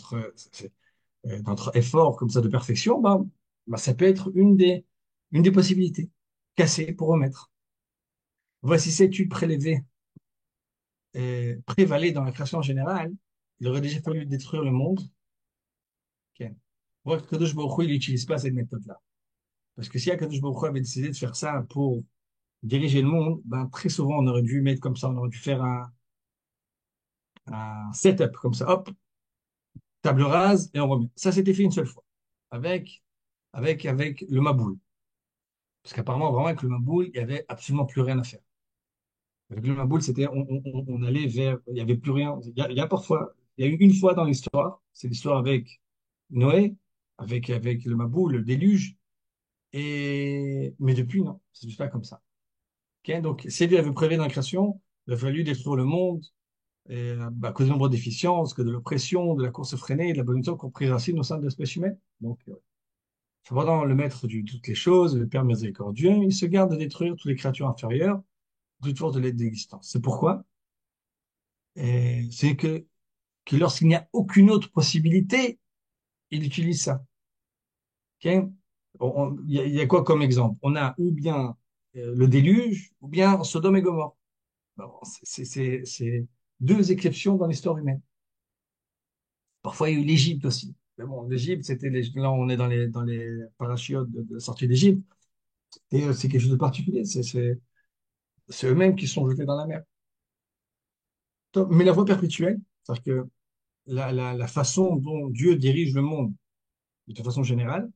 notre effort comme ça de perfection, bah, ça peut être une des possibilités. Casser pour remettre. Voici cette étude prélevée prévalait dans la création générale. Il aurait déjà fallu détruire le monde. Ok. Moi, Kadosh Baruch Hu, il n'utilise pas cette méthode-là. Parce que si Kadosh Baruch Hu avait décidé de faire ça pour diriger le monde, ben, très souvent, on aurait dû mettre comme ça, on aurait dû faire un setup comme ça, hop, table rase, et on remet. Ça, c'était fait une seule fois, avec, avec le Maboul. Parce qu'apparemment, vraiment, avec le Maboul, il n'y avait absolument plus rien à faire. Avec le Maboul, c'était, on allait vers, il n'y avait plus rien. Il y a parfois, il y a eu une fois dans l'histoire, c'est l'histoire avec Noé, avec le Maboul, le déluge. Mais depuis, non, c'est juste pas comme ça. Ok. Donc, si Dieu avait prévu dans la création, il a fallu détruire le monde à cause de nombreuses déficiences, que de l'oppression, de la course effrénée et de la bonne qu'on pris racine au sein de l'espèce humaine. Donc, cependant, le maître de toutes les choses, le Père miséricordieux, il se garde de détruire toutes les créatures inférieures, toute force de l'aide d'existence. C'est pourquoi? C'est que lorsqu'il n'y a aucune autre possibilité, il utilise ça. Ok. Il y a quoi comme exemple? On a ou bien le déluge, ou bien Sodome et Gomorrhe. Bon, c'est deux exceptions dans l'histoire humaine. Parfois, il y a eu l'Égypte aussi. Mais bon, l'Égypte, là, on est dans les parachutes de sortie d'Égypte. Et c'est quelque chose de particulier. C'est eux-mêmes qui sont jetés dans la mer. Mais la voie perpétuelle, c'est-à-dire que la façon dont Dieu dirige le monde, de façon générale,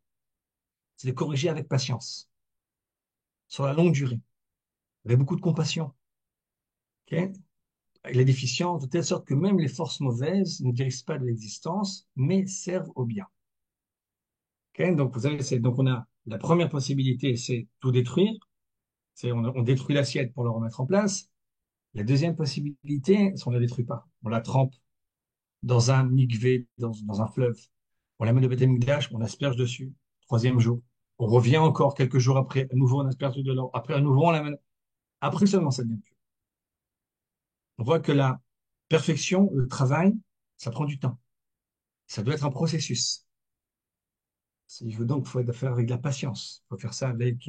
c'est de corriger avec patience, sur la longue durée, avec beaucoup de compassion. Ok. Avec les déficiences, de telle sorte que même les forces mauvaises ne dirigent pas de l'existence, mais servent au bien. Ok. Donc, vous avez, donc on a la première possibilité, c'est tout détruire. On détruit l'assiette pour le remettre en place. La deuxième possibilité, c'est on ne la détruit pas. On la trempe dans un mikvé, dans un fleuve. On la met au Beth Amikdash, on asperge dessus. Troisième jour. On revient encore quelques jours après. À nouveau, on asperge de l'eau. Après, à nouveau, on la met. Après seulement, ça devient pur. On voit que la perfection, le travail, ça prend du temps. Ça doit être un processus. Donc, il faut le faire avec de la patience. Il faut faire ça avec.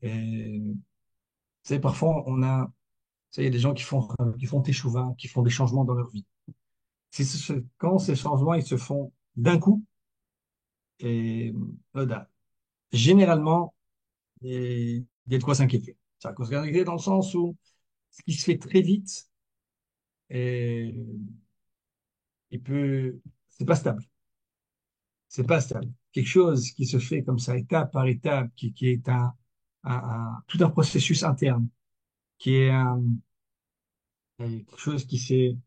Et, tu sais, parfois, tu sais, il y a des gens qui font teshuva, qui font des changements dans leur vie. Quand ces changements, ils se font d'un coup, et là, généralement, il y a de quoi s'inquiéter. Ça cause s'inquiéter dans le sens où ce qui se fait très vite, et c'est pas stable. C'est pas stable. Quelque chose qui se fait comme ça, étape par étape, qui est tout un processus interne, qui est quelque chose qui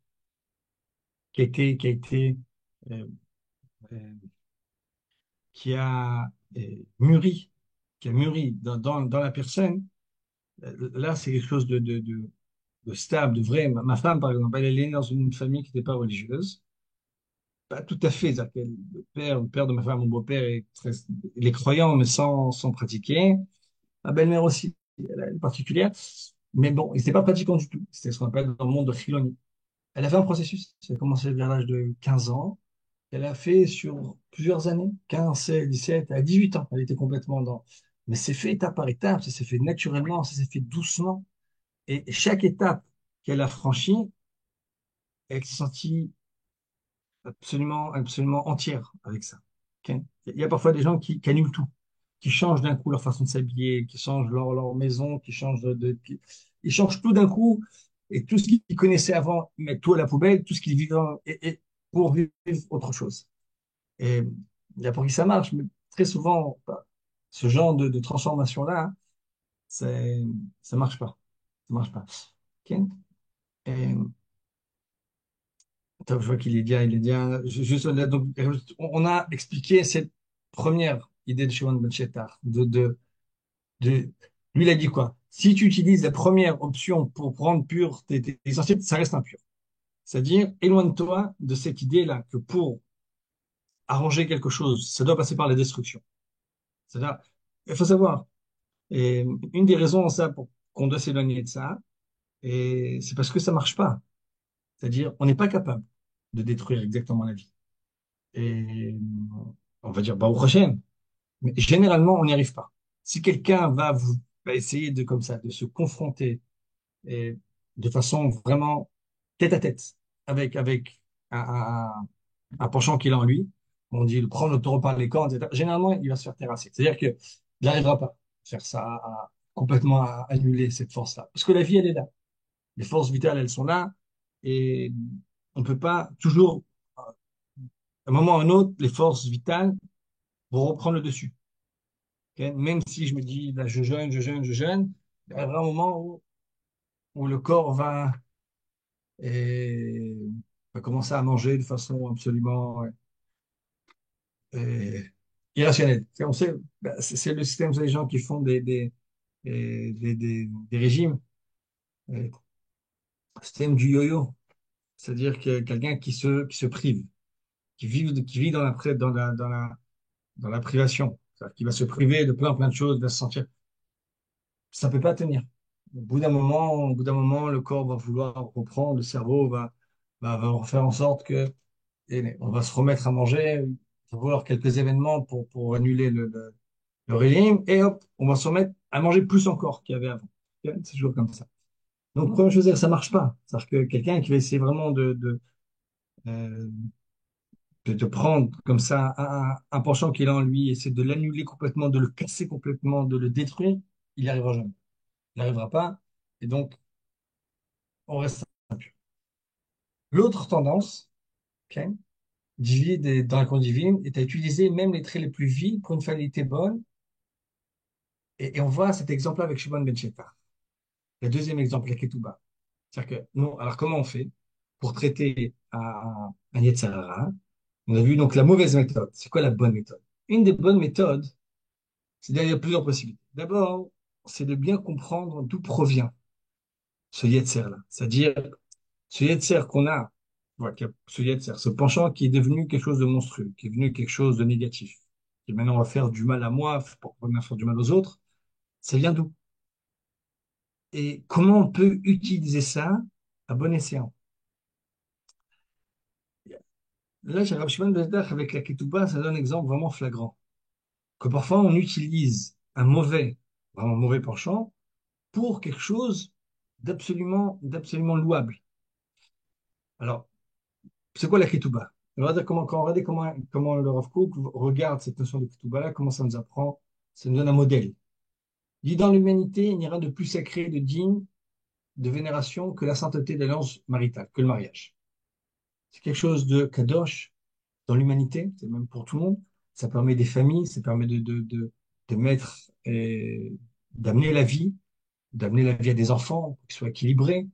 a été, euh, euh, qui a mûri, qui a mûri dans la personne. Là, c'est quelque chose de stable, de vrai. Ma femme, par exemple, elle est née dans une famille qui n'était pas religieuse. Pas tout à fait. C'est-à-dire que le père de ma femme, mon beau-père, il est croyant, mais sans pratiquer. Ma belle-mère aussi, elle est particulière. Mais bon, il n'était pas pratiquant du tout. C'était ce qu'on appelle dans le monde de Chiloni. Elle a fait un processus. Elle a commencé vers l'âge de 15 ans. Elle a fait sur plusieurs années, 15, 16, 17, à 18 ans. Elle était complètement dans. Mais c'est fait étape par étape, ça s'est fait naturellement, ça s'est fait doucement. Et chaque étape qu'elle a franchie, elle s'est sentie absolument, absolument entière avec ça. Ok. Il y a parfois des gens qui annulent tout, qui changent d'un coup leur façon de s'habiller, qui changent leur maison, ils changent tout d'un coup, et tout ce qu'ils connaissaient avant, ils mettent tout à la poubelle, tout ce qu'ils vivent pour vivre autre chose. Et il y a pour qui ça marche, mais très souvent, bah, ce genre de transformation-là, c'est, ça marche pas. Ça marche pas. Ok. Et, attends, je vois qu'il est bien, il est bien. Juste, donc, on a expliqué cette première idée de Shimon Ben Shettar, de, lui, il a dit quoi? Si tu utilises la première option pour rendre pur tes essentiels, ça reste impur. C'est-à-dire, éloigne-toi de cette idée-là que pour arranger quelque chose, ça doit passer par la destruction. C'est-à-dire, il faut savoir, et une des raisons, ça, pour qu'on doit s'éloigner de ça, et c'est parce que ça marche pas. C'est-à-dire, on n'est pas capable de détruire exactement la vie. Et on va dire, bah, au prochain. Mais généralement, on n'y arrive pas. Si quelqu'un va essayer comme ça, de se confronter et de façon vraiment tête à tête avec un, un, un penchant qu'il a en lui, on dit, prendre le taureau par les cornes, etc. Généralement, il va se faire terrasser. C'est-à-dire qu'il n'arrivera pas à faire ça, complètement à annuler cette force-là. Parce que la vie, elle est là. Les forces vitales, elles sont là. Et on ne peut pas toujours, à un moment ou à un autre, les forces vitales vont reprendre le dessus. Ok. Même si je me dis, là, je jeûne, il y aura un moment où le corps et, va commencer à manger de façon absolument euh, irrationnelle. On sait, bah, c'est le système, c'est les gens qui font des régimes, euh, système du yo-yo, c'est-à-dire que quelqu'un qui se prive, qui vit dans la privation, c'est-à-dire qu'il va se priver de plein de choses, va se sentir, ça peut pas tenir. Au bout d'un moment, le corps va vouloir reprendre, le cerveau va faire en sorte que et on va se remettre à manger, il va vouloir quelques événements pour annuler le régime, et hop, on va se remettre à manger plus encore qu'il y avait avant. Ok. C'est toujours comme ça. Donc, première chose, ça marche pas. C'est-à-dire que quelqu'un qui va essayer vraiment euh, de prendre comme ça un penchant qu'il a en lui, essayer de l'annuler complètement, de le casser complètement, de le détruire, il n'y arrivera jamais. Il n'arrivera pas. Et donc, on reste impur. L'autre tendance, ok, divine dans la conduite divine, est à utiliser même les traits les plus vils pour une finalité bonne. Et on voit cet exemple avec Shimon Ben Shetta. Le deuxième exemple, la Ketouba. C'est-à-dire que nous, alors comment on fait pour traiter un Yetzer Hara? On a vu donc la mauvaise méthode. C'est quoi la bonne méthode? Une des bonnes méthodes, il y a plusieurs possibilités. D'abord, c'est de bien comprendre d'où provient ce Yetzer-là. C'est-à-dire, ce Yetzer qu'on a, voilà, ce Yetzer, ce penchant qui est devenu quelque chose de monstrueux, qui est devenu quelque chose de négatif, qui maintenant va faire du mal à moi pour pas faire du mal aux autres, ça vient d'où? Et comment on peut utiliser ça à bon escient? Là, chez Rabbi Shimon ben Zedek, avec la ketouba, ça donne un exemple vraiment flagrant. Que parfois, on utilise un mauvais, vraiment mauvais penchant, pour quelque chose d'absolument louable. Alors, c'est quoi la ketouba? Quand on regarde comment le Rav Kook regarde cette notion de ketouba-là, comment ça nous apprend, ça nous donne un modèle. Il dit dans l'humanité, il n'y a rien de plus sacré, de digne, de vénération que la sainteté de l'alliance maritale, que le mariage. C'est quelque chose de kadosh dans l'humanité, c'est même pour tout le monde. Ça permet des familles, ça permet de mettre, d'amener la vie, d'amener la vie à des enfants, pour qu'ils soient équilibrés.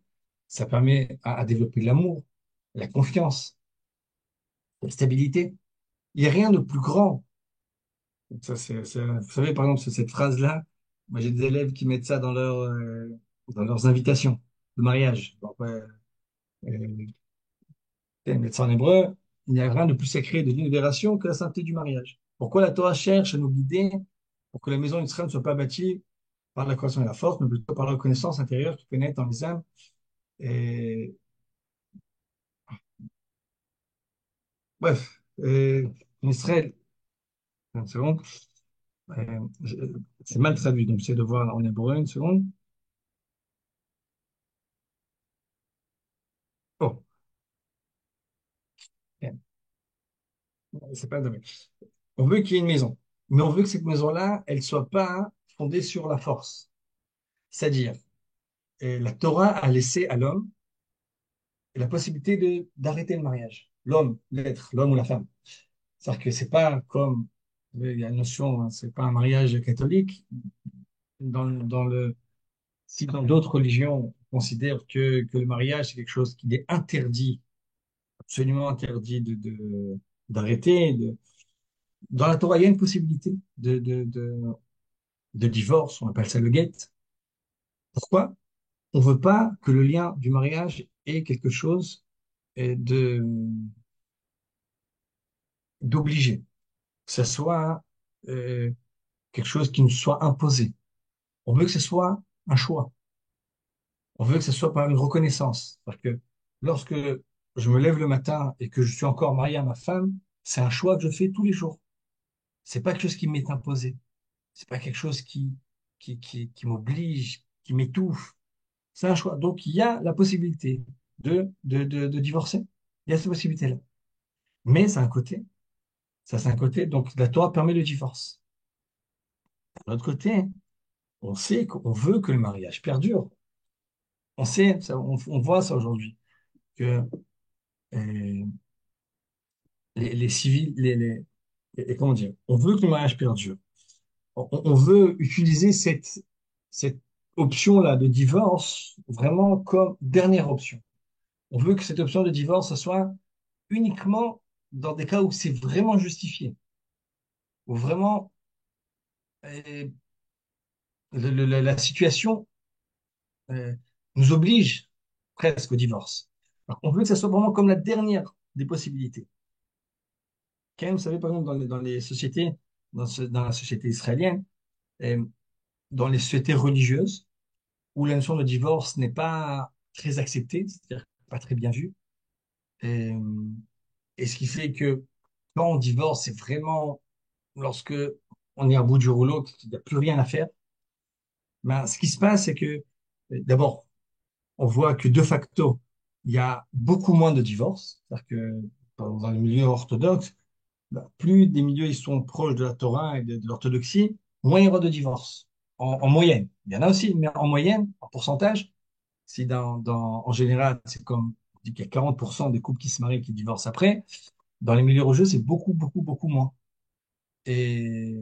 Ça permet à développer l'amour, la confiance, la stabilité. Il n'y a rien de plus grand. Ça, vous savez, par exemple, cette phrase-là, moi j'ai des élèves qui mettent ça dans leurs invitations de mariage. Bon, ouais, mettre ça en hébreu, il n'y a rien de plus sacré de l'innovation que la sainteté du mariage. Pourquoi la Torah cherche à nous guider pour que la maison d'Israël ne soit pas bâtie par la croissance et la force, mais plutôt par la reconnaissance intérieure qui pénètre dans les âmes. Et, bref, en Israël, une seconde, je- c'est mal traduit, donc j'essaie de voir en hébreu une seconde. Oh, c'est pas dommage. On veut qu'il y ait une maison, mais on veut que cette maison-là, elle soit pas fondée sur la force. C'est-à-dire, la Torah a laissé à l'homme la possibilité d'arrêter le mariage. L'homme ou la femme. C'est-à-dire que c'est pas comme, il y a une notion, hein, c'est pas un mariage catholique. Si dans d'autres religions, on considère que le mariage, c'est quelque chose qui est interdit, absolument interdit d'arrêter. Dans la Torah, il y a une possibilité de divorce, on appelle ça le guet. Pourquoi? On veut pas que le lien du mariage ait quelque chose de, d'obligé, que ce soit euh, quelque chose qui nous soit imposé. On veut que ce soit un choix. On veut que ce soit par une reconnaissance. Parce que lorsque je me lève le matin et que je suis encore marié à ma femme, c'est un choix que je fais tous les jours. C'est pas quelque chose qui m'est imposé. C'est pas quelque chose qui m'oblige, qui m'étouffe. C'est un choix. Donc, il y a la possibilité de divorcer. Il y a cette possibilité-là. Mais c'est un côté. Ça, c'est un côté. Donc, la Torah permet le divorce. D'un autre côté, on sait qu'on veut que le mariage perdure. On sait, on voit ça aujourd'hui, que euh, les civils, comment dire, on veut que le mariage perdure. On veut utiliser cette option-là de divorce vraiment comme dernière option. On veut que cette option de divorce, ce soit uniquement dans des cas où c'est vraiment justifié, où vraiment euh, la situation euh, nous oblige presque au divorce. Alors, on veut que ça soit vraiment comme la dernière des possibilités. Quand même, vous savez, par exemple, dans les sociétés, dans la société israélienne, euh, dans les sociétés religieuses, où la notion de divorce n'est pas très acceptée, c'est-à-dire pas très bien vue, et, et ce qui fait que quand on divorce, c'est vraiment lorsque on est à bout du rouleau, qu'il n'y a plus rien à faire. Ben, ce qui se passe, c'est que d'abord, on voit que de facto, il y a beaucoup moins de divorces, c'est-à-dire que dans les milieux orthodoxes, bah, plus des milieux ils sont proches de la Torah et de l'orthodoxie, moins il y aura de divorces. En moyenne. Il y en a aussi, mais en moyenne, en pourcentage, si en général, c'est comme on dit qu'il y a 40% des couples qui se marient qui divorcent après, dans les milieux religieux, c'est beaucoup moins. Et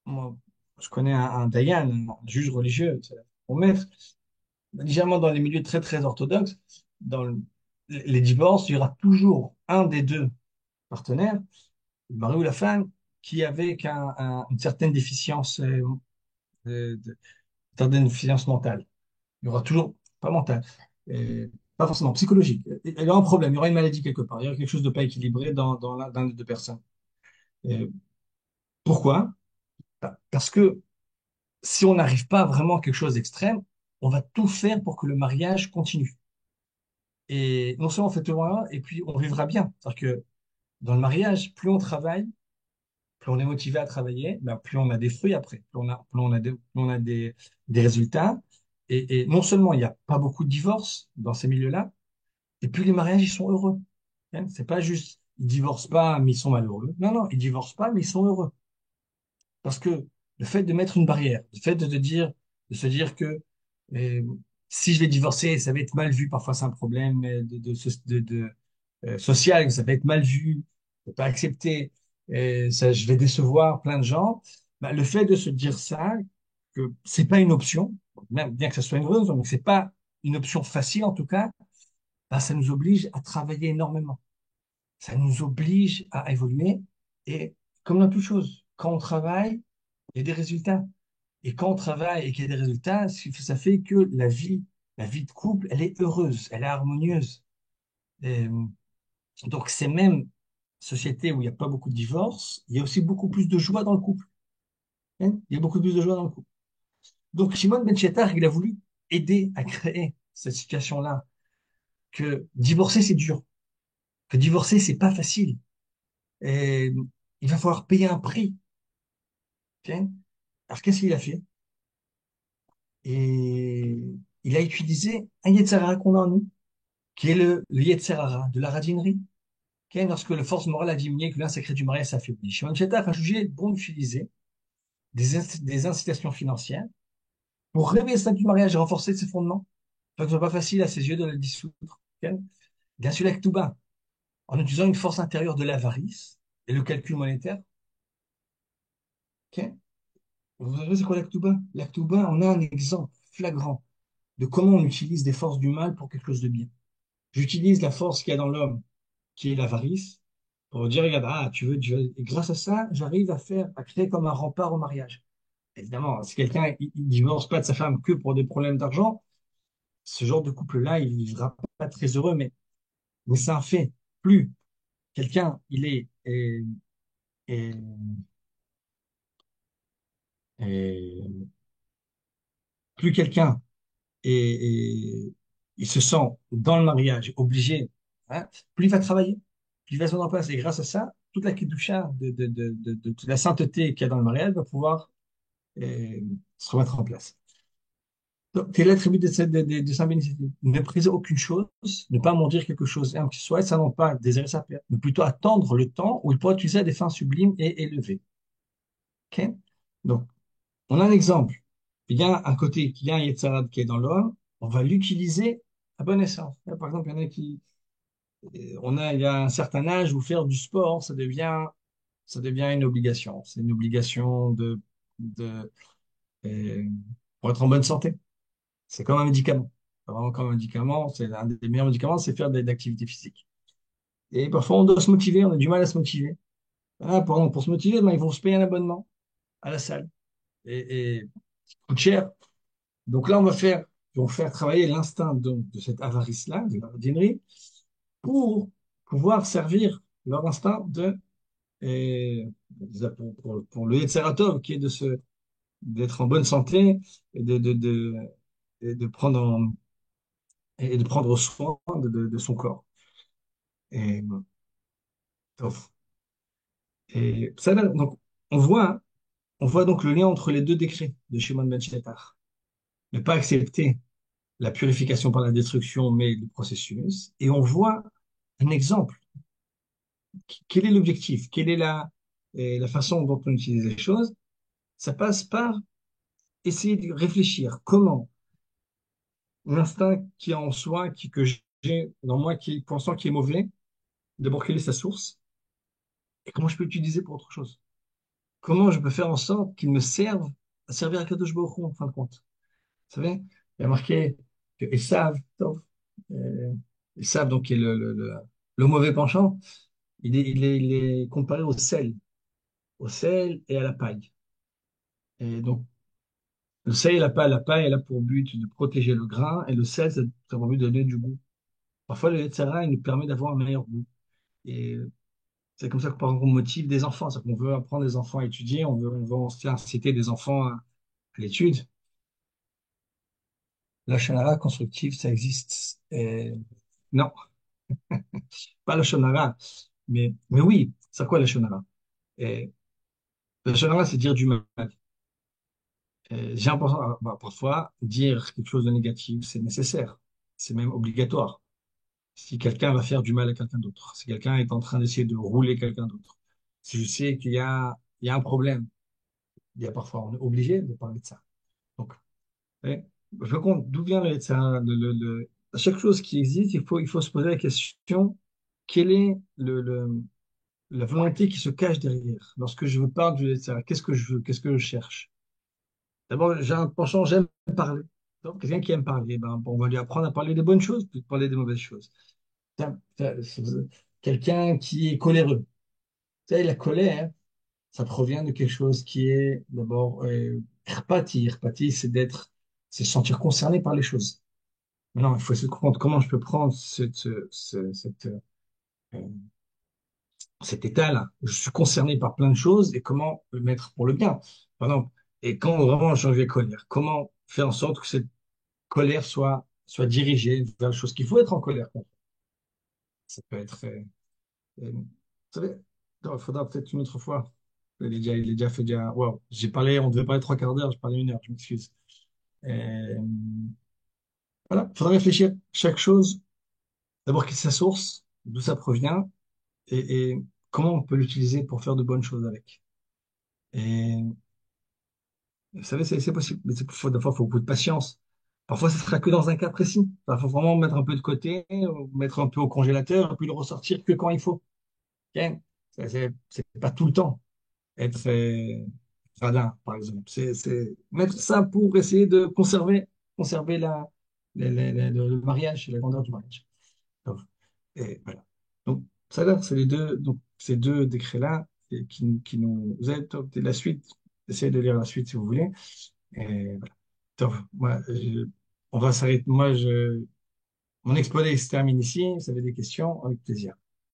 moi, je connais un Dayan, un juge religieux, c'est mon maître, légèrement dans les milieux très orthodoxes, dans les divorces, il y aura toujours un des deux partenaires, le mari ou la femme, qui avec une certaine déficience, une certaine déficience mentale. Il y aura toujours, pas mentale, pas forcément psychologique. Il y aura un problème, il y aura une maladie quelque part, il y aura quelque chose de pas équilibré dans les deux personnes. Et pourquoi? Parce que si on n'arrive pas vraiment à quelque chose d'extrême, on va tout faire pour que le mariage continue. Et non seulement on fait tout le et puis on vivra bien. C'est-à-dire que Dans le mariage, plus on travaille, plus on est motivé à travailler, ben, plus on a des fruits après, plus on a des résultats. Et non seulement il n'y a pas beaucoup de divorces dans ces milieux-là, et puis les mariages, ils sont heureux. Hein, c'est pas juste, ils divorcent pas, mais ils sont malheureux. Non, non, ils divorcent pas, mais ils sont heureux. Parce que le fait de mettre une barrière, le fait de te dire, de se dire que euh, si je vais divorcer, ça va être mal vu, parfois c'est un problème social, ça va être mal vu, pas accepté, ça, je vais décevoir plein de gens. Bah, le fait de se dire ça, que c'est pas une option, même bien que ce soit une raison, mais que c'est pas une option facile en tout cas, bah, ça nous oblige à travailler énormément. Ça nous oblige à évoluer. Et comme dans toute chose, quand on travaille, il y a des résultats. Et quand on travaille et qu'il y a des résultats, ça fait que la vie de couple, elle est heureuse, elle est harmonieuse. Et, donc, c'est même société où il n'y a pas beaucoup de divorces, il y a aussi beaucoup plus de joie dans le couple. Hein. Il y a beaucoup plus de joie dans le couple. Donc, Shimon Ben Shettar, il a voulu aider à créer cette situation-là, que divorcer, c'est dur, que divorcer, c'est pas facile. Et il va falloir payer un prix. Ok. Alors, qu'est-ce qu'il a fait? Et il a utilisé un Yetzirah qu'on a en nous, qui est le Yetzirah de la radinerie. Ok. Lorsque la force morale a diminué, que l'insacré du mariage s'affaiblit. Shimon Shettar a jugé bon d'utiliser des incitations financières pour réveiller le statut du mariage et renforcer ses fondements. Donc, ce n'est pas facile à ses yeux de le dissoudre. Ok. Bien sûr, la Ketouba, en utilisant une force intérieure de l'avarice et le calcul monétaire. Ok. Vous savez, c'est quoi la Ketouba? La Ketouba, on a un exemple flagrant de comment on utilise des forces du mal pour quelque chose de bien. J'utilise la force qu'il y a dans l'homme, qui est l'avarice, pour dire, regarde, ah, tu veux, et grâce à ça, j'arrive à créer comme un rempart au mariage. Évidemment, si quelqu'un, il divorce pas de sa femme que pour des problèmes d'argent, ce genre de couple-là, il ne vivra pas très heureux, mais c'est un fait. Plus quelqu'un, est- est- plus quelqu'un il se sent dans le mariage obligé, hein, plus il va travailler, plus il va se mettre en place. Et grâce à ça, toute la kedusha de toute la sainteté qu'il y a dans le mariage va pouvoir euh, se remettre en place. Donc, quel est l'attribut de Saint Bénédicte? Ne briser aucune chose, ne pas mentir quelque chose, hein, qui soit, ça non pas désirer sa perte, mais plutôt attendre le temps où il pourra utiliser à des fins sublimes et élevées. Ok. Donc, on a un exemple. Il y a un côté, il y a un Yetzirah qui est dans l'homme, on va l'utiliser à bon escient. Là, par exemple, il y en a il y a un certain âge où faire du sport, ça devient une obligation. C'est une obligation de, euh, pour être en bonne santé. C'est comme un médicament. C'est vraiment comme un médicament, c'est un des meilleurs médicaments, c'est faire de l'activité physique. Et parfois, on doit se motiver, on a du mal à se motiver. Ah, pour se motiver, ben, il faut se payer un abonnement à la salle. Et ça coûte cher. Donc là, ils vont faire travailler l'instinct de cette avarice-là, de la rodinerie, pour pouvoir servir leur instinct pour le Yetzeratov, qui est d'être en bonne santé et et de et de prendre soin de son corps. Et, et ça, donc, on voit, on voit donc le lien entre les deux décrets de Shimon ben Shettar. Ne pas accepter la purification par la destruction, mais le processus. Et on voit un exemple. Quel est l'objectif? Quelle est la façon dont on utilise les choses? Ça passe par essayer de réfléchir. Comment l'instinct qui est en soi, que j'ai dans moi, pour l'instant qui est mauvais, d'abord quelle est sa source et comment je peux l'utiliser pour autre chose? Comment je peux faire en sorte qu'il me serve à servir à Kadosh Baruch Hu, en fin de compte? Vous savez, il y a marqué que Esav, Esav, donc qui est le mauvais penchant, il est comparé au sel et à la paille. Et donc, le sel, la paille, elle a pour but de protéger le grain, et le sel, ça a pour but de donner du goût. Parfois, le Yetzirah, il nous permet d'avoir un meilleur goût. Et c'est comme ça que, par exemple, on motive des enfants. C'est qu'on veut apprendre des enfants à étudier, on veut aussi inciter des enfants à l'étude. La shonara constructive, ça existe. Non, pas la shonara. Mais oui, c'est quoi la shonara? Et la shonara, c'est dire du mal. J'ai l'impression, parfois, dire quelque chose de négatif, c'est nécessaire. C'est même obligatoire. Si quelqu'un va faire du mal à quelqu'un d'autre, si quelqu'un est en train d'essayer de rouler quelqu'un d'autre, si je sais il y a un problème, il y a parfois, on est obligé de parler de ça. Donc, ouais, je compte d'où vient le ça, à chaque chose qui existe, il faut se poser la question, quelle est la volonté qui se cache derrière? Lorsque je veux parler du ça, qu'est-ce que je veux, qu'est-ce que je cherche? D'abord, j'ai un penchant, j'aime parler. Donc, quelqu'un qui aime parler, ben, bon, on va lui apprendre à parler des bonnes choses, plutôt que de parler des mauvaises choses. Tiens, quelqu'un qui est coléreux. Vous savez, la colère, ça provient de quelque chose qui est d'abord irpati. Irpati, c'est se sentir concerné par les choses. Maintenant, il faut essayer de comprendre comment je peux prendre euh, cet état-là. Je suis concerné par plein de choses et comment le mettre pour le bien. Par exemple, et quand vraiment j'ai envie de colère, comment faire en sorte que cette colère soit dirigée vers les choses qu'il faut être en colère contre. Ça peut être. Vous savez, il faudra peut-être une autre fois. Il est déjà fait déjà. Wow, j'ai parlé, on devait parler 3 quarts d'heure, j'ai parlé 1 heure, je m'excuse. Euh, voilà, il faudra réfléchir. Chaque chose, d'abord, quelle est sa source, d'où ça provient, et comment on peut l'utiliser pour faire de bonnes choses avec. Et vous savez, c'est possible, mais des fois, il faut beaucoup de patience. Parfois, ce sera que dans un cas précis. Il faut vraiment mettre un peu de côté, mettre un peu au congélateur, et puis le ressortir que quand il faut. Ok. C'est pas tout le temps être radin, par exemple. C'est mettre ça pour essayer de conserver le mariage et la grandeur du mariage. Donc, et voilà. Donc, ça là, c'est les deux, donc, ces deux décrets-là qui nous aident. Donc, la suite, essayez de lire la suite si vous voulez. Et voilà. Donc, on va s'arrêter. Mon exposé se termine ici. Si vous avez des questions, avec plaisir.